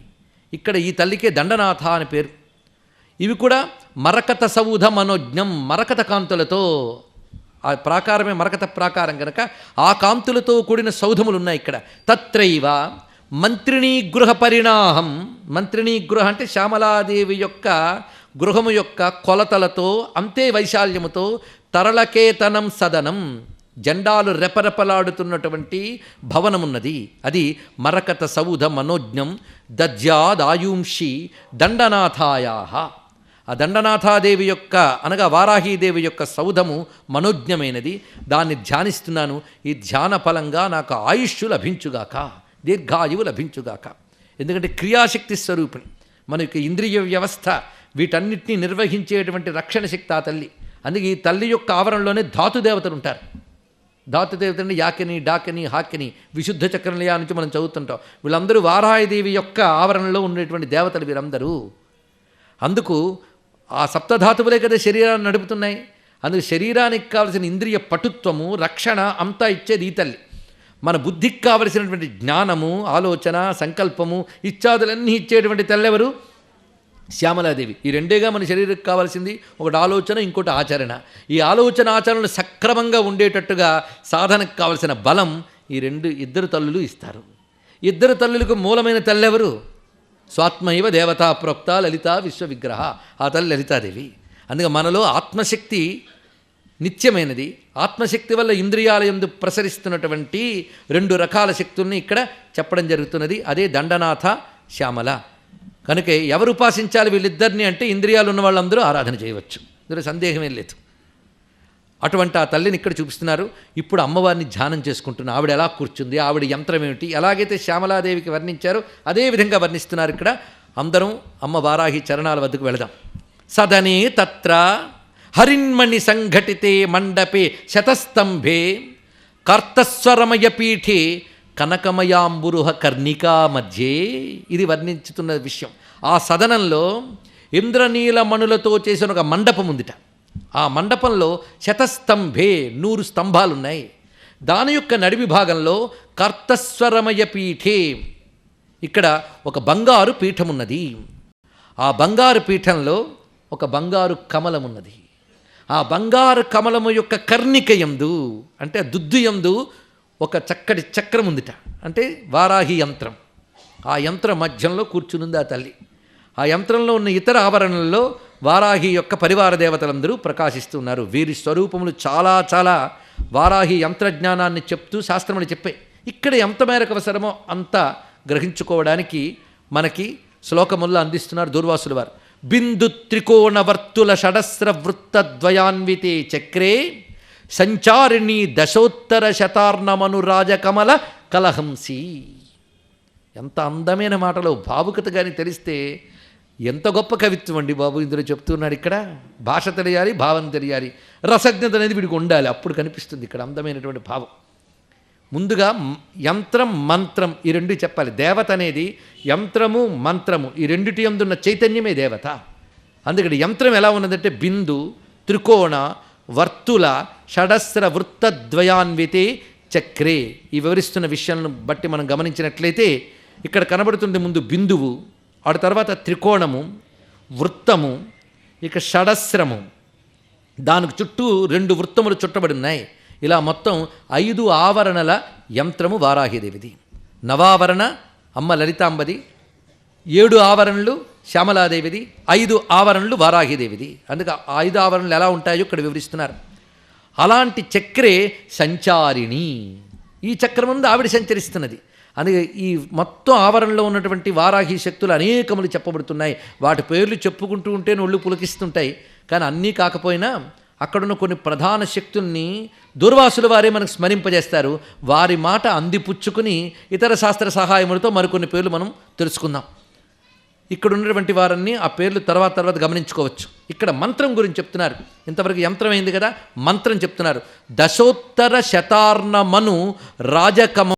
ఇక్కడ ఈ తల్లికే దండనాథ అని పేరు. ఇవి కూడా మరకత సౌధ మనోజ్ఞం, మరకత కాంతులతో, ఆ ప్రాకారమే మరకత ప్రాకారం కనుక ఆ కాంతులతో కూడిన సౌధములు ఉన్నాయి ఇక్కడ. తత్రైవ మంత్రిణీ గృహ పరిణాహం, మంత్రిణీ గృహ అంటే శ్యామలాదేవి యొక్క గృహము యొక్క కొలతలతో అంతే వైశాల్యముతో తరళకేతనం సదనం, జెండాలు రెపరెపలాడుతున్నటువంటి భవనమున్నది. అది మరకత సౌధ మనోజ్ఞం దద్యాదాయుంషి దండనాథాయాహ. ఆ దండనాథాదేవి యొక్క అనగా వారాహీదేవి యొక్క సౌధము మనోజ్ఞమైనది. దాన్ని ధ్యానిస్తున్నాను. ఈ ధ్యాన ఫలంగా నాకు ఆయుష్షు లభించుగాక, దీర్ఘాయువు లభించుగాక. ఎందుకంటే క్రియాశక్తి స్వరూపిణి మనకి ఇంద్రియ వ్యవస్థ వీటన్నిటినీ నిర్వహించేటువంటి రక్షణ శక్తి ఆ తల్లి. అందుకే ఈ తల్లి యొక్క ఆవరణలోనే ధాతుదేవతలు ఉంటారు. ధాతుదేవతని యాకిని, డాకిని, హాకిని, విశుద్ధ చక్రలయా నుంచి మనం చదువుతుంటాం. వీళ్ళందరూ వారాహిదేవి యొక్క ఆవరణలో ఉండేటువంటి దేవతలు వీరందరూ. అందుకు ఆ సప్తధాతువులే కదా శరీరాన్ని నడుపుతున్నాయి. అందుకు శరీరానికి కావలసిన ఇంద్రియ పటుత్వము, రక్షణ అంతా ఇచ్చేది ఈ తల్లి. మన బుద్ధికి కావలసినటువంటి జ్ఞానము, ఆలోచన, సంకల్పము ఇత్యాదులన్నీ ఇచ్చేటువంటి తల్లెవరు? శ్యామలాదేవి. ఈ రెండేగా మన శరీరానికి కావాల్సింది. ఒకటి ఆలోచన, ఇంకోటి ఆచరణ. ఈ ఆలోచన ఆచరణలు సక్రమంగా ఉండేటట్టుగా సాధనకు కావలసిన బలం ఈ ఇద్దరు తల్లులు ఇస్తారు. ఇద్దరు తల్లులకు మూలమైన తల్లెవరు? స్వాత్మైవ దేవతా ప్రోక్త లలితా విశ్వవిగ్రహ. ఆ తల్లి లలితాదేవి. అందుకే మనలో ఆత్మశక్తి నిత్యమైనది. ఆత్మశక్తి వల్ల ఇంద్రియాల యందు ప్రసరిస్తున్నటువంటి 2 రకాల శక్తుల్ని ఇక్కడ చెప్పడం జరుగుతున్నది. అదే దండనాథ, శ్యామల. కనుక ఎవరు ఉపాసించాలి వీళ్ళిద్దరిని అంటే ఇంద్రియాలు ఉన్న వాళ్ళందరూ ఆరాధన చేయవచ్చు. ఇందులో సందేహమేం లేదు. అటువంటి ఆ తల్లిని ఇక్కడ చూపిస్తున్నారు. ఇప్పుడు అమ్మవారిని ధ్యానం చేసుకుంటున్న ఆవిడ ఎలా కూర్చుంది, ఆవిడ యంత్రం ఏమిటి, ఎలాగైతే శ్యామలాదేవికి వర్ణించారో అదే విధంగా వర్ణిస్తున్నారు ఇక్కడ. అందరం అమ్మ వారాహి చరణాల వద్దకు వెళదాం. సదనే తత్ర హరిన్మణి సంఘటితే మండపే శతస్తంభే కర్తస్వరమయ పీఠే కనకమయాంబురుహ కర్ణికా మధ్యే. ఇది వర్ణించుతున్న విషయం. ఆ సదనంలో ఇంద్రనీలమణులతో చేసిన ఒక మండపం ఉందిట. ఆ మండపంలో శతస్తంభే 100 స్తంభాలున్నాయి. దాని యొక్క నడిమి భాగంలో కర్తస్వరమయ పీఠే ఇక్కడ ఒక బంగారు పీఠం ఉన్నది. ఆ బంగారు పీఠంలో ఒక బంగారు కమలం ఉన్నది. ఆ బంగారు కమలము యొక్క కర్ణికయందు అంటే దుద్దుయందు ఒక చక్కటి చక్రం ఉందిట. అంటే వారాహి యంత్రం. ఆ యంత్రం మధ్యంలో కూర్చునుంది ఆ తల్లి. ఆ యంత్రంలో ఉన్న ఇతర ఆవరణల్లో వారాహి యొక్క పరివార దేవతలందరూ ప్రకాశిస్తున్నారు. వీరి స్వరూపములు చాలా చాలా వారాహి యంత్రజ్ఞానాన్ని చెప్తూ శాస్త్రములు చెప్పాయి. ఇక్కడ ఎంత మేరకు అవసరమో అంత గ్రహించుకోవడానికి మనకి శ్లోకముల్లో అందిస్తున్నారు దూర్వాసుల వారు. బిందు త్రికోణ వర్తుల షడస్ర వృత్తద్వయాన్వితే చక్రే సంచారిణి దశోత్తర శతార్ణమను రాజకమల కలహంసి. ఎంత అందమైన మాటలో భావుకత కానీ తెలిస్తే ఎంత గొప్ప కవిత్వం అండి బాబు ఇందులో చెప్తున్నాడు. ఇక్కడ భాష తెలియాలి, భావం తెలియాలి, రసజ్ఞత అనేది వీడికి ఉండాలి. అప్పుడు కనిపిస్తుంది ఇక్కడ అందమైనటువంటి భావం. ముందుగా యంత్రం, మంత్రం ఈ 2 చెప్పాలి. దేవత అనేది యంత్రము, మంత్రము ఈ రెండిటి యందున్న చైతన్యమే దేవత. అందుకని యంత్రం ఎలా ఉన్నదంటే బిందు, త్రికోణ, వర్తుల, షడస్ర వృత్తద్వయాన్వితే చక్రే. ఈ వివరిస్తున్న విషయాలను బట్టి మనం గమనించినట్లయితే ఇక్కడ కనబడుతుంది ముందు బిందువు, ఆ తర్వాత త్రికోణము, వృత్తము, ఇక షడస్రము, దానికి చుట్టూ 2 వృత్తములు చుట్టబడి ఉన్నాయి. ఇలా మొత్తం 5 ఆవరణల యంత్రము వారాహిదేవిది. నవావరణ అమ్మ లలితాంబది, 7 ఆవరణలు శ్యామలాదేవిది, 5 ఆవరణలు వారాహిదేవిది. అందుకే 5 ఆవరణలు ఎలా ఉంటాయో ఇక్కడ వివరిస్తున్నారు. అలాంటి చక్రే సంచారిణి. ఈ చక్రం ముందు ఆవిడ సంచరిస్తున్నది. అందుకే ఈ మొత్తం ఆవరణలో ఉన్నటువంటి వారాహి శక్తులు అనేకములు చెప్పబడుతున్నాయి. వాటి పేర్లు చెప్పుకుంటూ ఉంటే ఒళ్ళు పులకిస్తుంటాయి. కానీ అన్నీ కాకపోయినా అక్కడున్న కొన్ని ప్రధాన శక్తుల్ని దూర్వాసుల వారే మనకు స్మరింపజేస్తారు. వారి మాట అందిపుచ్చుకుని ఇతర శాస్త్ర సహాయములతో మరికొన్ని పేర్లు మనం తెలుసుకుందాం. ఇక్కడ ఉన్నటువంటి వారన్నీ ఆ పేర్లు తర్వాత గమనించుకోవచ్చు. ఇక్కడ మంత్రం గురించి చెప్తున్నారు. ఇంతవరకు యంత్రం అయింది కదా, మంత్రం చెప్తున్నారు. దశోత్తర శతార్ణమను రాజకమ